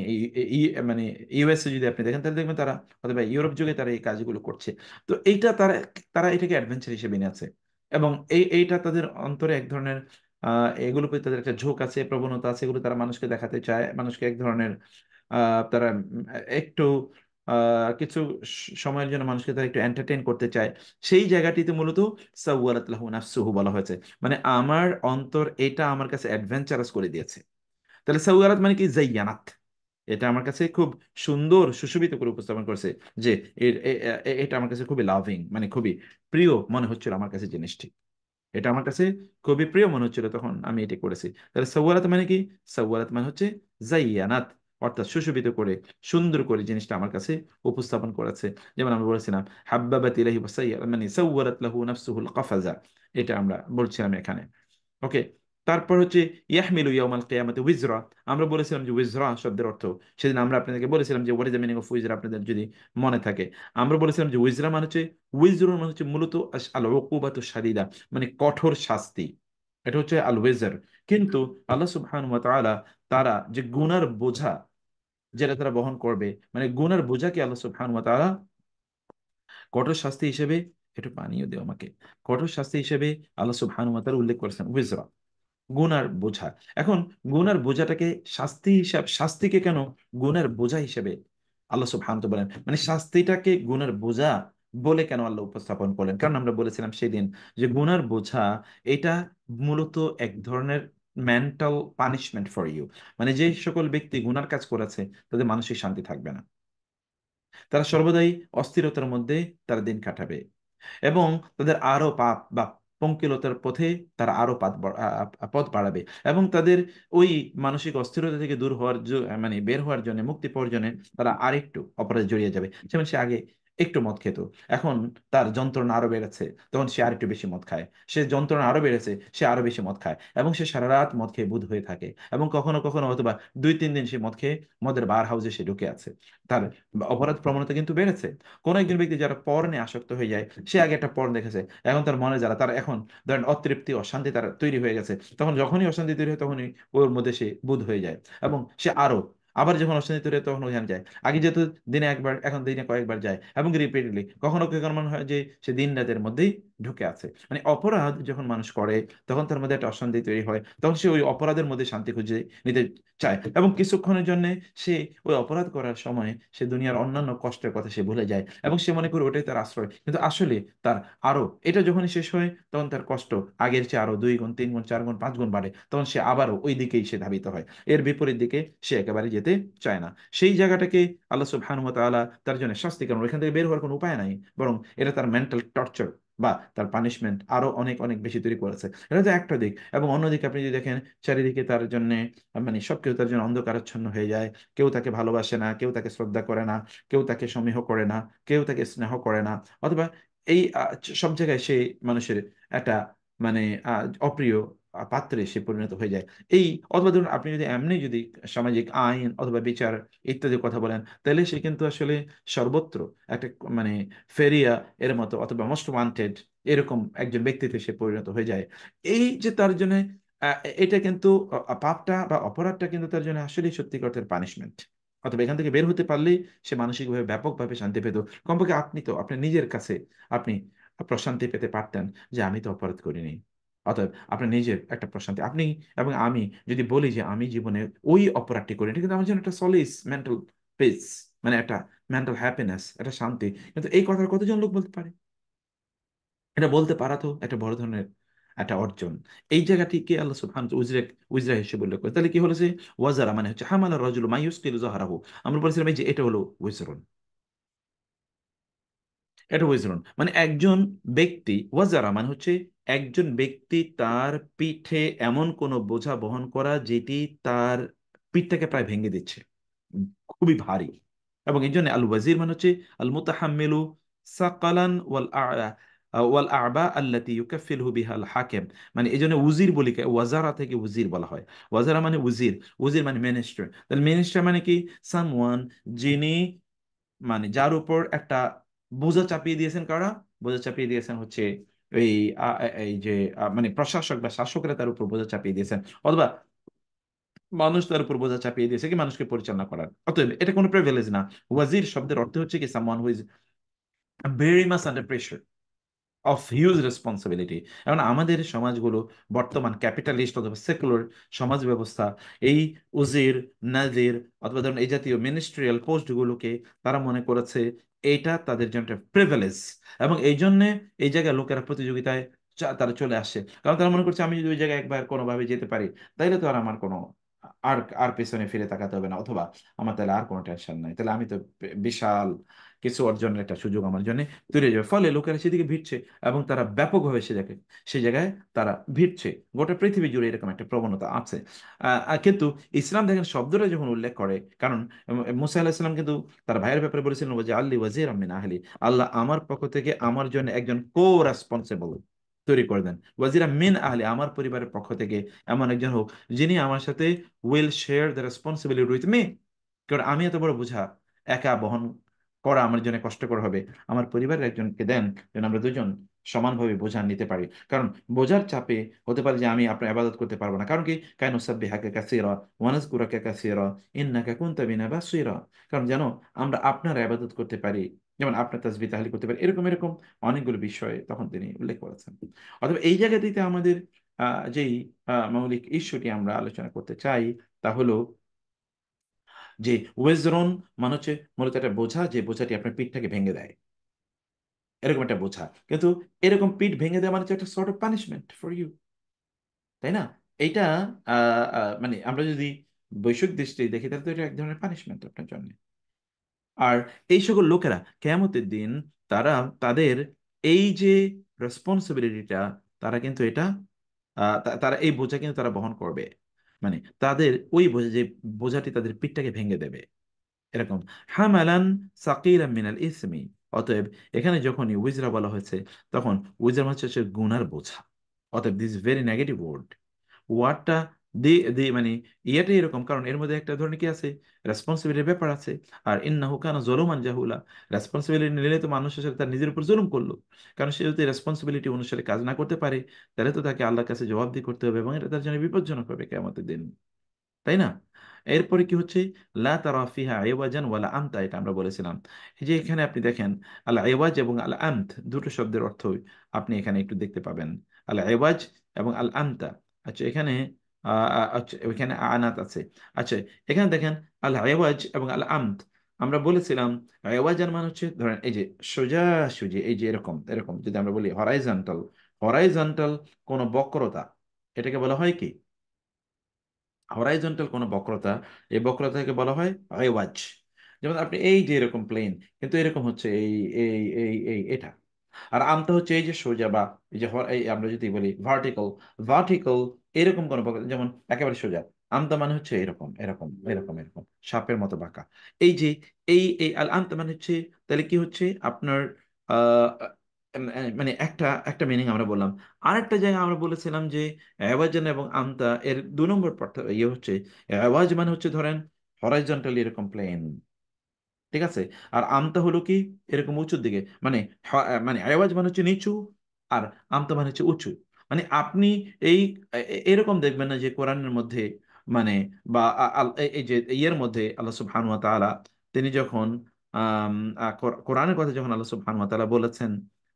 মানে ইউএসএ যদি আপনি দেখেন, তাহলে দেখবেন তারা, অথবা ইউরোপ যুগে তারা এই কাজগুলো করছে। তো এইটা তারা তারা এটাকে অ্যাডভেঞ্চার হিসেবে নিয়েছে। এবং এইটা তাদের অন্তরে এক ধরনের এগুলো প্রতি তাদের একটা ঝোঁক আছে, প্রবণতা আছে, এগুলো তারা মানুষকে দেখাতে চায়, মানুষকে এক ধরনের তারা একটু কিছু সময়ের জন্য মানুষকে তারা একটু এন্টারটেইন করতে চায়। সেই জায়গাটিতে মূলত সাওয়ালাত লাহু নাফসুহু বলা হয়েছে, মানে আমার অন্তর এটা আমার কাছে অ্যাডভেঞ্চারাস করে দিয়েছে। তাহলে সাওয়ালাত মানে কি? জাইয়ানাত, এটা আমার কাছে খুব সুন্দর সুশোভিত করে উপস্থাপন করছে, যে এটা আমার কাছে খুবই লাভিং, মানে খুবই প্রিয় মনে হচ্ছিল আমার কাছে জিনিসটি। এটা আমার কাছে খুবই প্রিয় মনে হচ্ছিল, তখন আমি এটি করেছি। তাহলে সাওয়ালাত মানে কি? সাওয়ালাত মানে হচ্ছে জাইয়ানাত, অর্থাৎ সুশোভিত করে, সুন্দর করে জিনিসটা আমার কাছে উপস্থাপন করেছে। যেমন আমরা বলেছিলাম হাব্বাবাত ইলাইহি ওয়াসাইয়া, মানে সাওয়ালাত লাহু নাফসুহুল কাফাজা, এটা আমরা বলছিলাম এখানে। ওকে, তারপর হচ্ছে ইয়াহমিলু ইয়াউমাল কিয়ামাতি উইজরা। আমরা বলেছিলাম যে উইজরা শব্দের অর্থ, সেদিন আমরা আপনাদেরকে বলেছিলাম যে what is the meaning of উইজরা, আপনাদের যদি মনে থাকে। আমরা বলেছিলাম যে উইজরা মানে হচ্ছে, উইজরুন মানে হচ্ছে মূলত আল উকুবাতু শাদীদা, মানে কঠোর শাস্তি। এটা হচ্ছে আল ওয়েজার। কিন্তু আল্লাহ সুবহানাহু ওয়া তাআলা, তারা যে গুনার বোঝা যেটা তারা বহন করবে, মানে গুনার বোঝাকে আল্লাহ সুবহানাহু ওয়া তাআলা কঠোর শাস্তি হিসেবে, একটু পানিও দেও আমাকে, কঠোর শাস্তি হিসেবে আল্লাহ সুবহানাহু ওয়া তাআলা উল্লেখ করেছেন উইজরা, গুনার বোঝা। এখন গুনার বোঝাটাকে শাস্তিকে কেন গুনার বোঝা হিসেবে আল্লাহ সুবহানাহু ওয়া তাআলা বলেন, মানে শাস্তিটাকে গুনার বোঝা বলে কেন আল্লাহ উপস্থাপন করলেন? কারণ আমরা বলেছিলাম সেদিন যে গুনার বোঝা এটা মূলত এক ধরনের মেন্টাল পানিশমেন্ট ফর ইউ, মানে যে সকল ব্যক্তি গুনার কাজ করেছে তাদের মানসিক শান্তি থাকবে না, তারা সর্বদাই অস্থিরতার মধ্যে তারা দিন কাটাবে, এবং তাদের আরো পাপ বা পঙ্কিলতার পথে তারা আরো পথ বাড়াবে, এবং তাদের ওই মানসিক অস্থিরতা থেকে দূর হওয়ার মানে বের হওয়ার জন্য, মুক্তি পাওয়ার জন্য তারা আরেকটু অপরাধে জড়িয়ে যাবে। যেমন সে আগে একটু মদ খেত, এখন তার যন্ত্রণা আরো বেড়েছে, তখন সে আরেকটু বেশি মদ খায়। সে যন্ত্রণা আরো বেড়েছে, সে আরো বেশি মদ খায়, এবং সে সারা রাত মদ খেয়ে বুঁদ হয়ে থাকে, এবং কখনো কখনো অথবা 2-3 দিন সে মদ খেয়ে মদের বার হাউসে সে ঢুকে আছে। তার অপরাধ প্রবণতা কিন্তু বেড়েছে। কোন একজন ব্যক্তি যারা পর্নে আসক্ত হয়ে যায়, সে আগে একটা পর্ন দেখেছে, এখন তার মনে যারা, তার এখন ধরেন অতৃপ্তি অশান্তি তার তৈরি হয়ে গেছে, তখন যখনই অশান্তি তৈরি হয় তখনই ওর মধ্যে সে বুঁদ হয়ে যায়, এবং সে আরো আবার যখন অশান্তি তৈরি হয় তখন ওখানে যায়। আগে যেহেতু দিনে একবার, এখন দিনে কয়েকবার যায়, এবং রিপিটেডলি, কখনো কখনো মনে হয় যে সে দিন রাতের মধ্যেই ঢুকে আছে। মানে অপরাধ যখন মানুষ করে, তখন তার মধ্যে একটা অশান্তি তৈরি হয়, তখন সে ওই অপরাধের মধ্যে শান্তি খুঁজে নিতে চায়, এবং কিছুক্ষণের জন্য সে ওই অপরাধ করার সময় সে দুনিয়ার অন্যান্য কষ্টের কথা সে ভুলে যায়, এবং সে মনে করে ওটাই তার আশ্রয়। কিন্তু আসলে তার আরো, এটা যখনই শেষ হয় তখন তার কষ্ট আগের চেয়ে আরো 2 গুণ 3 গুণ 4 গুণ 5 গুণ বাড়ে, তখন সে আবারও ওই দিকেই সে ধাবিত হয়, এর বিপরীত দিকে সে একেবারে যেতে চায় না। সেই জায়গাটাকে আল্লাহ সুবহানাহু ওয়া তাআলা তার জন্য শাস্তি, কারণ এখান থেকে বের হওয়ার কোনো উপায় নাই, বরং এটা তার মেন্টাল টর্চার বা তার পানিশমেন্ট আরো অনেক অনেক বেশি তৈরি করেছে। এটা তো একটা দিক, এবং অন্যদিকে আপনি যদি দেখেন চারিদিকে তার জন্য, মানে সবকিছু তার জন্য অন্ধকারাচ্ছন্ন হয়ে যায়। কেউ তাকে ভালোবাসে না, কেউ তাকে শ্রদ্ধা করে না, কেউ তাকে সমীহ করে না, কেউ তাকে স্নেহ করে না, অথবা এই সব জায়গায় সে মানুষের একটা মানে অপ্রিয় পাত্রে সে পরিণত হয়ে যায়। এই অথবা ধরুন আপনি যদি এমনি যদি সামাজিক আইন অথবা বিচার ইত্যাদি কথা বলেন, তাহলে সে কিন্তু আসলে সর্বত্র একটা মানে ফেরিয়া এর মতো অথবা মোস্ট ওয়ান্টেড এরকম একজন ব্যক্তিতে সে পরিণত হয়ে যায়। এই যে তার জন্য এটা কিন্তু পাপটা বা অপরাধটা কিন্তু তার জন্য আসলে সত্যিকার অর্থের পানিশমেন্ট। অথবা এখান থেকে বের হতে পারলেই সে মানসিকভাবে ব্যাপকভাবে শান্তি পেত। কমপক্ষে আপনি তো আপনার নিজের কাছে আপনি প্রশান্তি পেতে পারতেন যে আমি তো অপরাধ করিনি। অতএব আপনার নিজের একটা প্রশান্তি, আপনি এবং আমি যদি বলি যে আমি জীবনে ওই অপরাধটি করি, এটা কিন্তু আমার জন্য একটা সলিস মেন্টাল পিস, মানে একটা মেন্টাল হ্যাপিনেস, একটা শান্তি। কিন্তু এই কথা কতজন লোক বলতে পারে? এটা বলতে পারা তো একটা বড় ধরনের একটা অর্জন। এই জায়গাটিকে আল্লাহ সুবহানাহু উজরা উজরা হিসেবে উল্লেখ করে। তাহলে কি হলো যে ওয়াজারা মানে হচ্ছে হামালা রাজুলু মাইয়ুসকিলু যাহরাহু। আমরা বলেছিলাম এই যে এটা হলো ওয়াজরুন, এটা ওয়াজরুন মানে একজন ব্যক্তি, ওয়াজারা মানে হচ্ছে একজন ব্যক্তি তার পিঠে এমন কোনো বোঝা বহন করা যেটি তার পিঠটাকে প্রায় ভেঙে দিচ্ছে, খুবই ভারী। এবং এই জন্য আল ওয়াজির মানে হচ্ছে আল মুতাহাম্মিলু সাকালান ওয়াল আবা আল্লাতি ইউকাফিলহু বিহা আল হাকিম। মানে এই জন্য উজির বলি, ওয়াজারা থেকে উজির বলা হয়। ওয়াজারা মানে উজির, উজির মানে মিনিস্টার। তাহলে মিনিস্টার মানে কি? সামওয়ান, যিনি মানে যার উপর একটা বোঝা চাপিয়ে দিয়েছেন। কারা বোঝা চাপিয়ে দিয়েছেন? হচ্ছে এই এই যে মানে প্রশাসক বা শাসকরা তার উপর বোঝা চাপিয়ে দিয়েছেন, অথবা মানুষ তার উপর বোঝা চাপিয়ে দিয়েছে কি মানুষকে পরিচালনা করার। অতএব এটা কোনো প্রিভিলেজ না। ওয়াজির শব্দের অর্থ হচ্ছে কি someone who is very much under pressure of huge responsibility. এখন আমাদের সমাজগুলো বর্তমান ক্যাপিটালিস্ট অথবা সেকুলার সমাজ ব্যবস্থা এই উজির, নাজির অথবা ধরুন এই জাতীয় মিনিস্ট্রিয়াল পোস্টগুলোকে তারা মনে করেছে এটা তাদের জন্য একটা প্রিভিলেজ। এবং এই জন্যে এই জায়গায় লোকেরা প্রতিযোগিতায় তারা চলে আসে, কারণ তারা মনে করছে আমি যদি ওই জায়গায় একবার কোনোভাবে যেতে পারি, তাইলে তো আর আমার কোনো আর আর পেছনে ফিরে তাকাতে হবে না, অথবা আমার তাহলে আর কোনো টেনশন নাই, তাহলে আমি তো বিশাল কিছু অর্জনের একটা সুযোগ আমার জন্য তৈরি হয়ে যাবে। ফলে লোকেরা সেদিকে ভিড়ছে এবং তারা ব্যাপকভাবে সে জায়গায় তারা ভিড়ছে। গোটা পৃথিবী জুড়ে এরকম একটা প্রবণতা আছে। কিন্তু ইসলাম দেখেন শব্দটা যখন উল্লেখ করে, কারণ মুসা আলাহিসাল্লাম কিন্তু তার ভাইয়ের ব্যাপারে বলেছিলেন যে আল্লি ওয়াজির মিন আহলি, আল্লাহ আমার পক্ষ থেকে আমার জন্য একজন কো রেসপন্সিবল তৈরি করে দেন। ওয়াজিরা মিন আহলি, আমার পরিবারের পক্ষ থেকে এমন একজন হোক যিনি আমার সাথে will share the responsibility with me. কারণ আমি এত বড় বোঝা একা বহন করা আমার জন্য কষ্টকর হবে। আমার পরিবারের একজনকে দেন যেন আমরা দুজন সমানভাবে বোঝা নিতে পারি। কারণ বোঝার চাপে হতে পারে যে আমি আপনার ইবাদত করতে পারবো না। কারণ কি? কায়নু সাব্বিহাকা কাসীরা ওয়া নাযকুরাকা কাসীরা ইন্নাকা কুনতা বিনা বাসীরা। কারণ জানো আমরা আপনার ইবাদত করতে পারি, যেমন আপনার তাসবিহ তাহলিল করতে পারি, এরকম এরকম অনেকগুলো বিষয় তখন তিনি উল্লেখ করেছেন। অথবা এই জায়গাটিতে আমাদের যেই মৌলিক ইস্যুটি আমরা আলোচনা করতে চাই তা হলো যে ওয়েজরন মানে হচ্ছে মূলত একটা বোঝা, যে বোঝাটি আপনার পিঠটাকে ভেঙে দেয়, এরকম একটা বোঝা। কিন্তু এরকম পিঠ ভেঙে দেওয়া মানে হচ্ছে একটা sort of punishment for you, তাই না? এইটা মানে আমরা যদি বৈশ্বিক দৃষ্টি দেখি তাহলে তো এটা এক ধরনের পানিশমেন্ট আপনার জন্য। আর এই সকল লোকেরা কেয়ামতের দিন তারা তাদের এই যে রেসপন্সিবিলিটিটা, তারা কিন্তু এটা তারা এই বোঝা কিন্তু তারা বহন করবে। মানে তাদের ওই বোঝা, যে বোঝাটি তাদের পিঠটাকে ভেঙে দেবে, এরকম হামালান সাকিলাম মিনাল ইসমি। অতএব এখানে যখনই উইজরা বলা হয়েছে, তখন উইজরা হচ্ছে হচ্ছে গুনার বোঝা। অতএব দিস ভেরি নেগেটিভ ওয়ার্ড, ওয়ার্ডটা দি দি মানে ইয়েটা এরকম, কারণ এর মধ্যে একটা ধরনের কি আছে, রেসপন্সিবিলিটির ব্যাপার আছে। আর ইন্নাহু কানা যুলুমান জাহুলা, রেসপন্সিবিলিটি নিলে তো মানুষের সাথে তার নিজের উপর জুলুম করলো। কারণ সে যদি রেসপন্সিবিলিটি অনুসারে কাজ না করতে পারে, তাহলে তো তাকে আল্লাহর কাছে জবাবদিহি করতে হবে, এবং এটা তার জন্য বিপজ্জনক হবে কিয়ামতের দিন, তাই না? এরপরে কি হচ্ছে? লা তারা ফিহা ইওয়াজান ওয়ালা আমতা, এটা আমরা বলেছিলাম। এই যে এখানে আপনি দেখেন আল ইওয়াজ এবং আল আমত দুটো শব্দের অর্থ আপনি এখানে একটু দেখতে পাবেন, আল ইওয়াজ এবং আল আমতা। আচ্ছা এখানে আচ্ছা এখানে আনাত আছে। আচ্ছা এখানে দেখেন আল ইওয়াজ এবং আল আমত। আমরা বলেছিলাম ইওয়াজান মানে হচ্ছে ধরেন এই যে সোজা সুজি, এই যে এরকম এরকম যদি আমরা বলি হরাইজন্টাল, হরাইজন্টাল কোন বক্রতা, এটাকে বলা হয় কি? হরাইজন্টাল কোনো বক্রতা, এই বক্রতাকে বলা হয় আইওয়াজ। যেমন আপনি এই যে এরকম প্লেন, কিন্তু এরকম হচ্ছে এই এটা। আর আমতা হচ্ছে এই যে সোজা, বা এই যে এই আমরা যদি বলি ভার্টিক্যাল, ভার্টিক্যাল এরকম কোনো বক্রতা, যেমন একেবারে সোজা। আমতা মানে হচ্ছে এরকম এরকম এরকম এরকম সাপের মতো বাঁকা। এই যে এই এই আল আমতা মানে হচ্ছে, তাহলে কি হচ্ছে আপনার মানে একটা একটা মিনিং আমরা বললাম। আরেকটা জায়গায় আমরা বলেছিলাম যে অ্যাওয়াজান এবং আমতা এর 2 নম্বর ইয়ে হচ্ছে, অ্যাওয়াজ মানে হচ্ছে ধরেন হরাইজন্টালি এরকম প্লেন, ঠিক আছে। আর আমতা হলো কি এরকম উঁচুর দিকে, মানে মানে আওয়াজ মানে হচ্ছে নিচু, আর আমতা মানে হচ্ছে উঁচু। মানে আপনি এই এরকম দেখবেন না যে কোরআনের মধ্যে মানে বা এই যে ইয়ের মধ্যে আল্লাহ সুবহানাহু ওয়া তাআলা তিনি যখন কোরআনের কথা যখন আল্লাহ সুবহানাহু ওয়া তাআলা বলেছেন,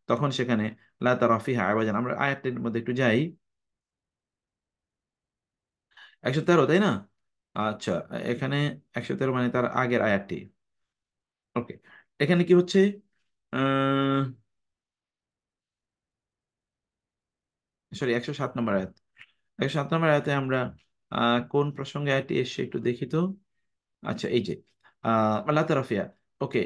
তখন সেখানে লা তারা ফিহা আওয়াজান, আমরা আয়াতের মধ্যে একটু যাই, 113, তাই না? আচ্ছা, এখানে 113 মানে তার আগের আয়াতটি। ওকে, এখানে কি হচ্ছে, সরি 107 নম্বর আয়াত। 107 নম্বর আয়াতে আমরা কোন প্রসঙ্গে আয়াতটি এসে একটু দেখি তো। আচ্ছা, এই যে আল্লাহ তারাফিয়া, ওকে।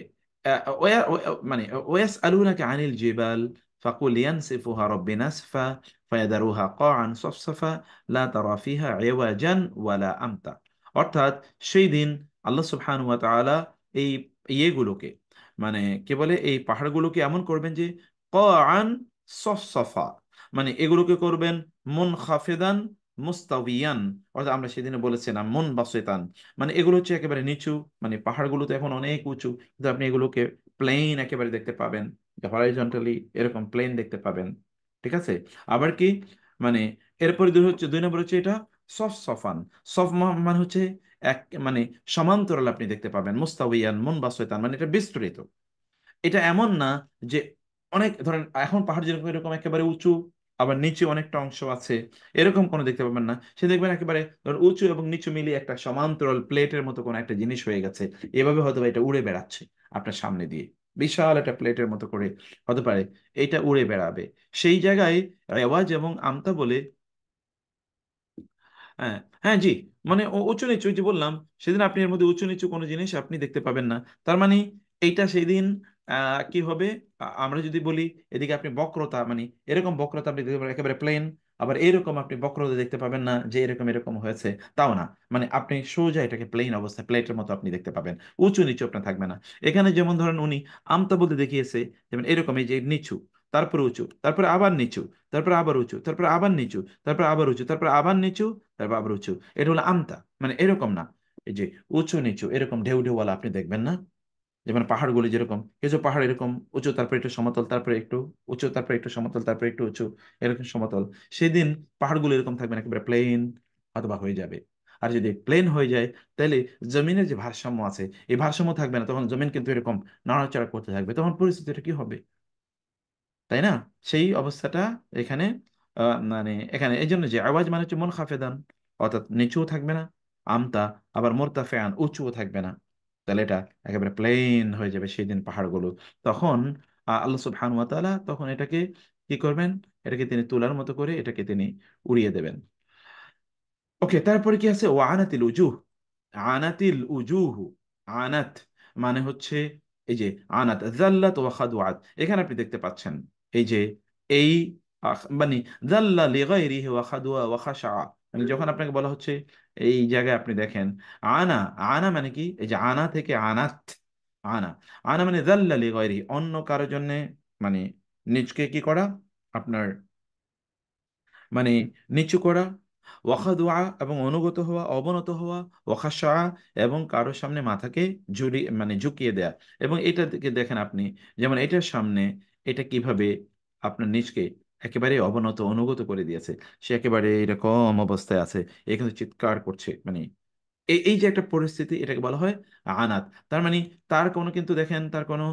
মানে ওয়াস আলুনাকে আনিল জিবাল ফাকুল ইয়ানসিফুহা রব্বি নাসফা ফায়াদারুহা কাআন সফসফা লা তারা ফিহা ইওয়াজান ওয়ালা আমতা। অর্থাৎ সেই দিন আল্লাহ সুবহানাহু ওয়া তাআলা এই ইয়েগুলোকে, মানে কি বলে, এই পাহাড়গুলোকে এমন করবেন যে কাআন সফসফা, মানে এগুলোকে করবেন মুনখাফিদান মুস্তাবিয়ান। অর্থাৎ আমরা সেদিনে বলেছিলাম মুনবাসিতান, মানে এগুলো হচ্ছে একেবারে নিচু, মানে পাহাড়গুলো তো এখন অনেক উঁচু, কিন্তু আপনি এগুলোকে প্লেন একেবারে দেখতে পাবেন, হরাইজন্টালি এরকম প্লেন দেখতে পাবেন, ঠিক আছে। আবার কি, মানে এরপরে 2 নম্বর হচ্ছে এটা সফ সফান। মানে হচ্ছে এক, মানে সমান্তরাল আপনি দেখতে পাবেন, মুস্তাউইয়ান মুনবাসিতান মানে এটা বিস্তৃত। এটা এমন না যে অনেক ধরেন এখন পাহাড় যেরকম এরকম একেবারে উঁচু, আবার নিচে অনেকটা অংশ আছে, এরকম কোনো দেখতে পাবেন না। সে দেখবেন একেবারে ধরেন উঁচু এবং নিচু মিলিয়ে একটা সমান্তরাল প্লেটের মতো কোনো একটা জিনিস হয়ে গেছে, এভাবে হয়তো বা এটা উড়ে বেড়াচ্ছে আপনার সামনে দিয়ে, বিশাল একটা প্লেটের মতো করে হতে পারে এটা উড়ে বেড়াবে। সেই জায়গায় রেওয়াজ এবং আমতা বলে, হ্যাঁ, হ্যাঁ, জি, মানে উঁচু নিচু, ওই যে বললাম সেদিন আপনি এর মধ্যে উঁচু নিচু কোনো জিনিস আপনি দেখতে পাবেন না। তার মানে এইটা সেদিন কি হবে, আমরা যদি বলি এদিকে আপনি বক্রতা, মানে এরকম বক্রতা আপনি দেখতে পাবেন একেবারে প্লেন, আবার এরকম আপনি বক্রতা দেখতে পাবেন না যে এরকম এরকম হয়েছে, তাও না। মানে আপনি সোজা এটাকে প্লেন অবস্থায় প্লেটের মতো আপনি দেখতে পাবেন, উঁচু নিচু আপনার থাকবে না। এখানে যেমন ধরেন উনি আমতা বলতে দেখিয়েছে, যেমন এরকম এই যে নিচু, তারপরে উঁচু, তারপরে আবার নিচু, তারপরে আবার উঁচু, তারপরে আবার নিচু, তারপরে আবার উঁচু, তারপরে আবার নিচু, তারপর আবার উঁচু। এটা হলো আমতা, মানে এরকম না, এই যে উঁচু নিচু এরকম ঢেউ ঢেউওয়ালা আপনি দেখবেন না। যেমন পাহাড়গুলি যেরকম, কিছু পাহাড় এরকম উঁচু, তারপরে একটু সমতল, তারপরে একটু উঁচু, তারপরে একটু সমতল, তারপরে একটু উঁচু, এরকম সমতল। সেদিন পাহাড়গুলো এরকম থাকবে না, একেবারে প্লেন অথবা হয়ে যাবে। আর যদি প্লেন হয়ে যায়, তাহলে জমিনের যে ভারসাম্য আছে এই ভারসাম্য থাকবে না, তখন জমিন কিন্তু এরকম নড়াচড়া করতে থাকবে, তখন পরিস্থিতিটা কি হবে, তাই না? সেই অবস্থাটা এখানে মানে এখানে এই জন্য যে আওয়াজ মানে হচ্ছে মন খাফেদান, অর্থাৎ নিচুও থাকবে না, আমতা আবার মোরতাফেয়ান উঁচুও থাকবে না, তাহলে এটা একেবারে প্লেন হয়ে যাবে সেই দিন পাহাড়গুলো। তখন আল্লাহ সুবহানাহু ওয়া তাআলা তখন এটাকে কি করবেন, এটাকে তিনি তুলার মতো করে এটাকে তিনি উড়িয়ে দেবেন। ওকে, তারপরে কি আছে, ও আনাতিল উজুহ, আনাতিল উজুহু, আনাত মানে হচ্ছে এই যে আনাত জাল্লাত ওয়া খাদুআত, এখানে আপনি দেখতে পাচ্ছেন এই যে এই মানে জাল্লা লিগাইরিহি ওয়া খাদুআ ওয়া খাশা, মানে যখন আপনাকে বলা হচ্ছে এই জায়গায় আপনি দেখেন আনা, আনা মানে কি, এই যে আনা থেকে আনাত, আনা, আনা মানে জাল্লা লিগাইরিহি অন্য কারোর জন্য, মানে নিজকে কি করা আপনার, মানে নিচু করা, ওয়াখাদুআ এবং অনুগত হওয়া, অবনত হওয়া, ওয়াখাশা এবং কারোর সামনে মাথাকে মানে ঝুঁকিয়ে দেয়া। এবং এটা থেকে দেখেন আপনি, যেমন এটার সামনে এটা কিভাবে আপনার নিজকে একেবারে অবনত অনুগত করে দিয়েছে, সে একেবারে এরকম অবস্থায় আছে, এ কিন্তু চিৎকার করছে, মানে এই এই যে একটা পরিস্থিতি, এটাকে বলা হয় আনাত। তার মানে তার কোনো কিন্তু দেখেন তার কোনো,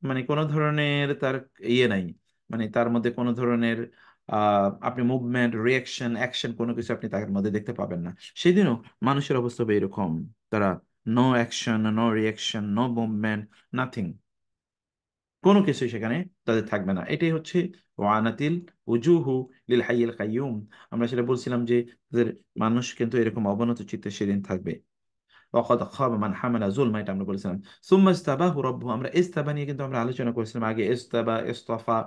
মানে কোনো ধরনের তার ইয়ে নাই, মানে তার মধ্যে কোনো ধরনের আপনি মুভমেন্ট রিয়াকশন অ্যাকশন কোনো কিছু আপনি তার মধ্যে দেখতে পাবেন না। সেদিনও মানুষের অবস্থা হবে এরকম, তারা no action, no reaction, no movement, nothing, কোনো কিছু সেখানে তাদের থাকবে না। এটাই হচ্ছে ওয়ানাতিল উজুহু লিল হাইয়িল কাইয়ুম। আমরা সেটা বলছিলাম যে তাদের মানুষ কিন্তু এরকম অবনত চিত্তে সেদিন থাকবে। ওয়াকাদ খাবা মান হামালা যুলমা, এটা আমরা বলেছিলাম। সুম্মা ইস্তাবাহু রাব্বুহু, আমরা ইস্তাবা নিয়ে কিন্তু আমরা আলোচনা করেছিলাম আগে, ইস্তাবা, ইস্তাফা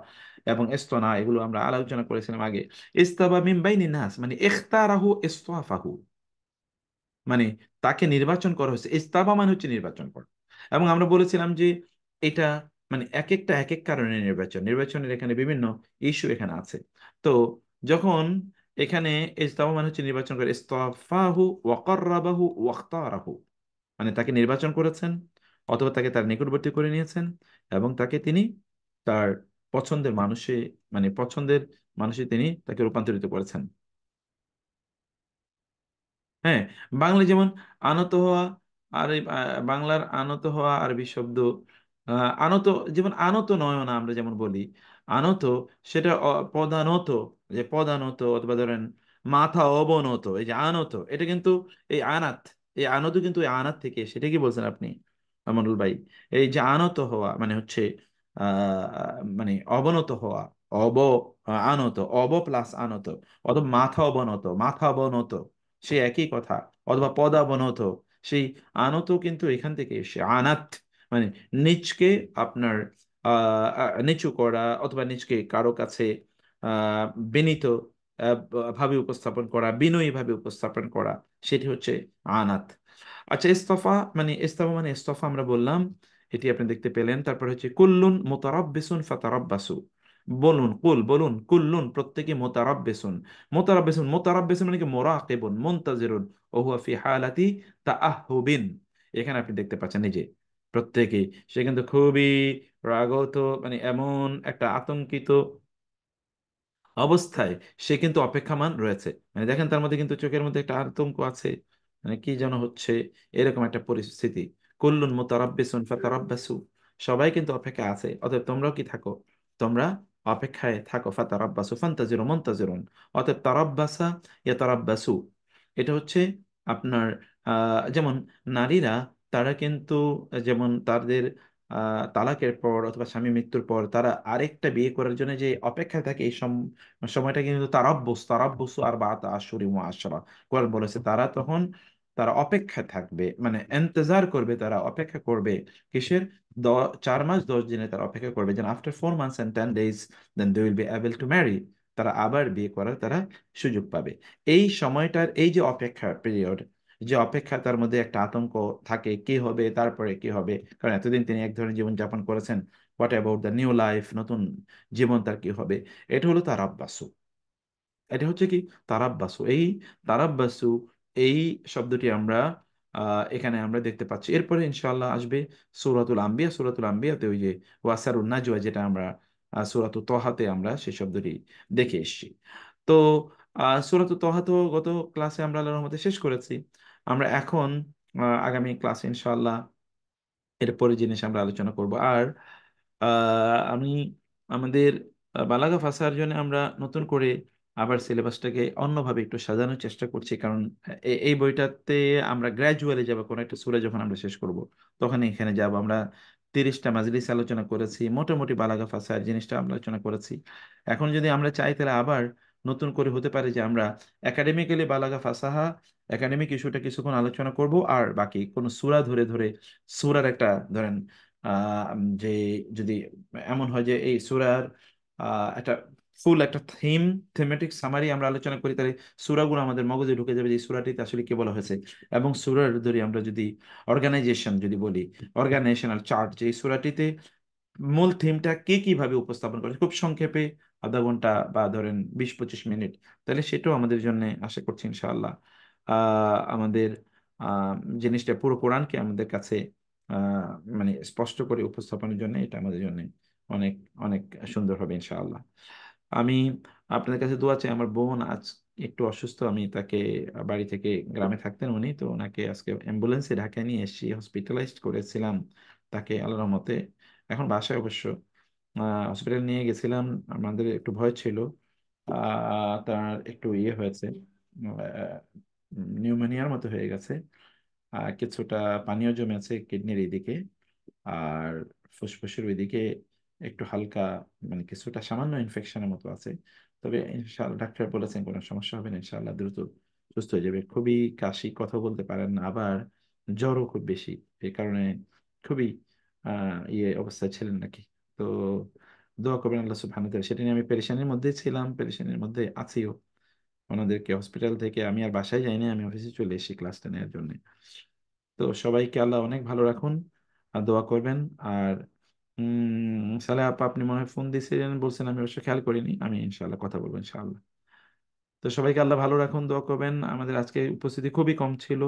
এবং ইস্তনা এগুলো আমরা আলোচনা করেছিলাম আগে। ইস্তাবা মিন বাইনিন নাস মানে ইখতারাহু ইস্তাফাহু, মানে তাকে নির্বাচন করা হয়েছে, ইস্তাবা মানে হচ্ছে নির্বাচন করা। এবং আমরা বলেছিলাম যে এটা মানে এক একটা এক এক কারণে নির্বাচন, নির্বাচনের এখানে বিভিন্ন ইস্যু এখানে আছে। তো যখন এখানে ইজতামা মানে হচ্ছে নির্বাচন করে, ইস্তাফাহু ওয়া কাররাবাহু ওয়া ইখতারাহু, মানে তাকে নির্বাচন করেছেন অথবা তাকে তার নিকটবর্তী করে নিয়েছেন এবং তাকে তিনি তার পছন্দের মানুষে, মানে পছন্দের মানুষে তিনি তাকে রূপান্তরিত করেছেন। হ্যাঁ, বাংলা যেমন আনত হওয়া, আর এই, বাংলার আনত হওয়া আরবি শব্দ আনত, যেমন আনত নয়না আমরা যেমন বলি, আনত সেটা পদানত, যে পদানত অথবা ধরেন মাথা অবনত, এই যে আনত এটা কিন্তু এই আনাত, এই আনত কিন্তু এই আনাত থেকে, সেটা কি বলছেন আপনি আমানুল ভাই? এই যে আনত হওয়া মানে হচ্ছে মানে অবনত হওয়া, অব আনত, অব প্লাস আনত, অথবা মাথা অবনত, মাথা অবনত, সে একই কথা, অথবা পদাবনত, সেই আনত কিন্তু এখান থেকে এসে আনাত, মানে নিচকে আপনার নিচু করা অথবা নিচকে কারো কাছে আহ বিনীত আহ, ভাবে উপস্থাপন করা, বিনয়ী ভাবে উপস্থাপন করা, সেটি হচ্ছে আনাত। আচ্ছা, ইস্তফা মানে ইস্তফা মানে ইস্তফা আমরা বললাম, এটি আপনি দেখতে পেলেন। তারপর হচ্ছে কুল্লুন মুতারাব্বিসুন ফাতারাব্বাসু, বলুন কুল, বলুন কুল্লুন প্রত্যেকে, মোতারাব্বেসুন, মোতারাব্বেসুন, মোতারাব্বেসুন মানে কি মোরাকিবুন মুনতাজিরুন ও হুয়া ফি হালাতি তাআহুবিন, এখানে আপনি দেখতে পাচ্ছেন এই যে প্রত্যেকে, সে কিন্তু খুবই রাগত, মানে এমন একটা আতঙ্কিত অবস্থায় সে কিন্তু অপেক্ষামান রয়েছে, মানে দেখেন তার মধ্যে কিন্তু চোখের মধ্যে একটা আতঙ্ক আছে, মানে কি যেন হচ্ছে, এরকম একটা পরিস্থিতি। কুল্লুন মুতারাব্বিসুন ফাতারাব্বাসু, সবাই কিন্তু অপেক্ষা আছে, অতএব তোমরাও কি থাকো, তোমরা অপেক্ষায় থাকো, ফাতারাব্বাসু ফান্তাজিরু মুনতাজিরুন, অতএব তারাব্বাসা ইয়াতারাব্বাসু, এটা হচ্ছে আপনার যেমন নারীরা, তারা কিন্তু যেমন তাদের তালাকের পর অথবা স্বামী মৃত্যুর পর তারা আরেকটা বিয়ে করার জন্য যে অপেক্ষায় থাকে, এই সময়টা কিন্তু তারাব্বুস, তারাব্বুসু আর বা আশুরি মুআশশারা, কোরআন বলেছে তারা তখন তারা অপেক্ষায় থাকবে, মানে ইন্তজার করবে, তারা অপেক্ষা করবে কিসের, 4 মাস 10 দিনে তারা অপেক্ষা করবে, যেন after 4 months and 10 days then they will be able to marry, তারা আবার বিয়ে করার তারা সুযোগ পাবে। এই সময়টার এই যে অপেক্ষা পিরিয়ড, যে অপেক্ষা, তার মধ্যে একটা আতঙ্ক থাকে, কি হবে তারপরে কি হবে, কারণ এতদিন তিনি এক ধরনের জীবন যাপন করেছেন, what about the new life, নতুন জীবন তার কি হবে, এটা হলো তার আব্বাসু, এটা হচ্ছে কি তারাব্বাসু, এই তারাব্বাসু, এই শব্দটি আমরা এখানে আমরা দেখতে পাচ্ছি। এরপরে ইনশাআল্লাহ আসবে সূরাতুল আম্বিয়া, সূরাতুল আম্বিয়াতে ওই যে ওয়াসারুন নাজওয়া, যেটা আমরা সূরাতুত তহাতে আমরা সেই শব্দটি দেখে এসেছি। তো সূরাতুত তহা তো গত ক্লাসে আমরা আল্লাহর রহমতে শেষ করেছি। আমরা এখন আগামী ক্লাসে ইনশাআল্লাহ এরপরে জিনিস আমরা আলোচনা করব। আর আমি আমাদের বালাগা ফাসার জন্য আমরা নতুন করে আবার সিলেবাসটাকে অন্যভাবে একটু সাজানোর চেষ্টা করছি, কারণ এই বইটাতে আমরা গ্র্যাজুয়ালি যাব, কোনো একটা সূরা যখন আমরা শেষ করব তখন এখানে যাব আমরা। 30টা মাজলিস আলোচনা করেছি, মোটামুটি বালাগা ফাসার জিনিসটা আমরা আলোচনা করেছি। এখন যদি আমরা চাই তাহলে আবার নতুন করে হতে পারে যে আমরা একাডেমিক্যালি বালাগা ফাসাহা, একাডেমিক ইস্যুটা কিছুক্ষণ আলোচনা করব, আর বাকি কোনো সূরা ধরে ধরে সূরার একটা ধরেন যে যদি এমন হয় যে এই সূরার একটা ফুল একটা থিমেটিক সামারি আমরা আলোচনা করি, তাহলে সূরাগুলো আমাদের মগজে ঢুকে যাবে যে এই সূরাটিতে আসলে কি বলা হয়েছে। এবং সূরার ধরি আমরা যদি অর্গানাইজেশন যদি বলি, অর্গানাইজেশনাল চার্ট, যে এই সূরাটিতে মূল থিমটা কে কিভাবে উপস্থাপন করে খুব সংক্ষেপে, আধা ঘন্টা বা ধরেন 20-25 মিনিট, তাহলে সেটাও আমাদের জন্য আশা করছি ইনশাআল্লাহ আমাদের আহ, জিনিসটা পুরো কোরআনকে আমাদের কাছে আহ, মানে স্পষ্ট করে উপস্থাপনের জন্য এটা আমাদের জন্য অনেক অনেক সুন্দর হবে ইনশাআল্লাহ। আমি আপনাদের কাছে দোয়া চাই, আমার বোন আজ একটু অসুস্থ, আমি তাকে বাড়ি থেকে, গ্রামে থাকতেন উনি, তো ওনাকে আজকে অ্যাম্বুলেন্সে ঢাকায় নিয়ে এসেছি, হসপিটালাইজড করেছিলাম তাকে আল্লাহর রহমতে, এখন বাসায় অবশ্য। হসপিটাল নিয়ে গেছিলাম, আমাদের একটু ভয় ছিল, তার একটু ইয়ে হয়েছে, নিউমোনিয়ার মতো হয়ে গেছে, কিছুটা পানীয় জমে আছে কিডনির এইদিকে, আর ফুসফুসের ওইদিকে একটু হালকা, মানে কিছুটা সামান্য ইনফেকশনের মতো আছে। তবে ইনশাআল্লাহ ডাক্তার বলেছেন কোনো সমস্যা হবে না, ইনশাআল্লাহ দ্রুত সুস্থ হয়ে যাবে। খুবই কাশি, কথা বলতে পারেন না, আবার জ্বরও খুব বেশি, এই কারণে খুবই ইয়ে অবস্থায় ছিলেন নাকি। তো দোয়া করবেন আল্লাহ সুবহানাহু ওয়া তাআলা, সেটা নিয়ে আমি পেরেশানির মধ্যে ছিলাম, পেরেশানির মধ্যে আছিও। ওনাদেরকে হসপিটাল থেকে আমি আর বাসায় যাইনি, আমি অফিসে চলে এসেছি ক্লাসটা নেওয়ার জন্য। তো সবাইকে আল্লাহ অনেক ভালো রাখুন, আর দোয়া করবেন। আর সালে আপা, আপনি মনে হয় ফোন দিয়েছিলেন, বলছেন, আমি অবশ্য খেয়াল করিনি। আমি ইনশাল্লাহ কথা বলবো ইনশাআল্লাহ। তো সবাইকে আল্লাহ ভালো রাখুন, দোয়া করবেন। আমাদের আজকে উপস্থিতি খুবই কম ছিল।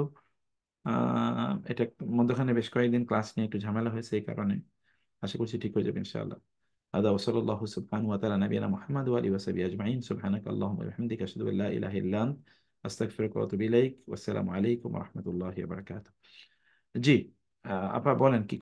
এটা মধ্যখানে বেশ কয়েকদিন ক্লাস নিয়ে একটু ঝামেলা হয়েছে, এই কারণে। আশা করছি ঠিক হয়ে যাবে ইনশাআল্লাহ। هذا وصلى الله سبحانه وتعالى على نبينا محمد وآله وصحبه أجمعين. سبحانك اللهم وبحمدك أشهد أن لا إله إلا أنت أستغفرك وأتوب إليك. والسلام عليكم ورحمة الله وبركاته. জি, আপা বলেন কি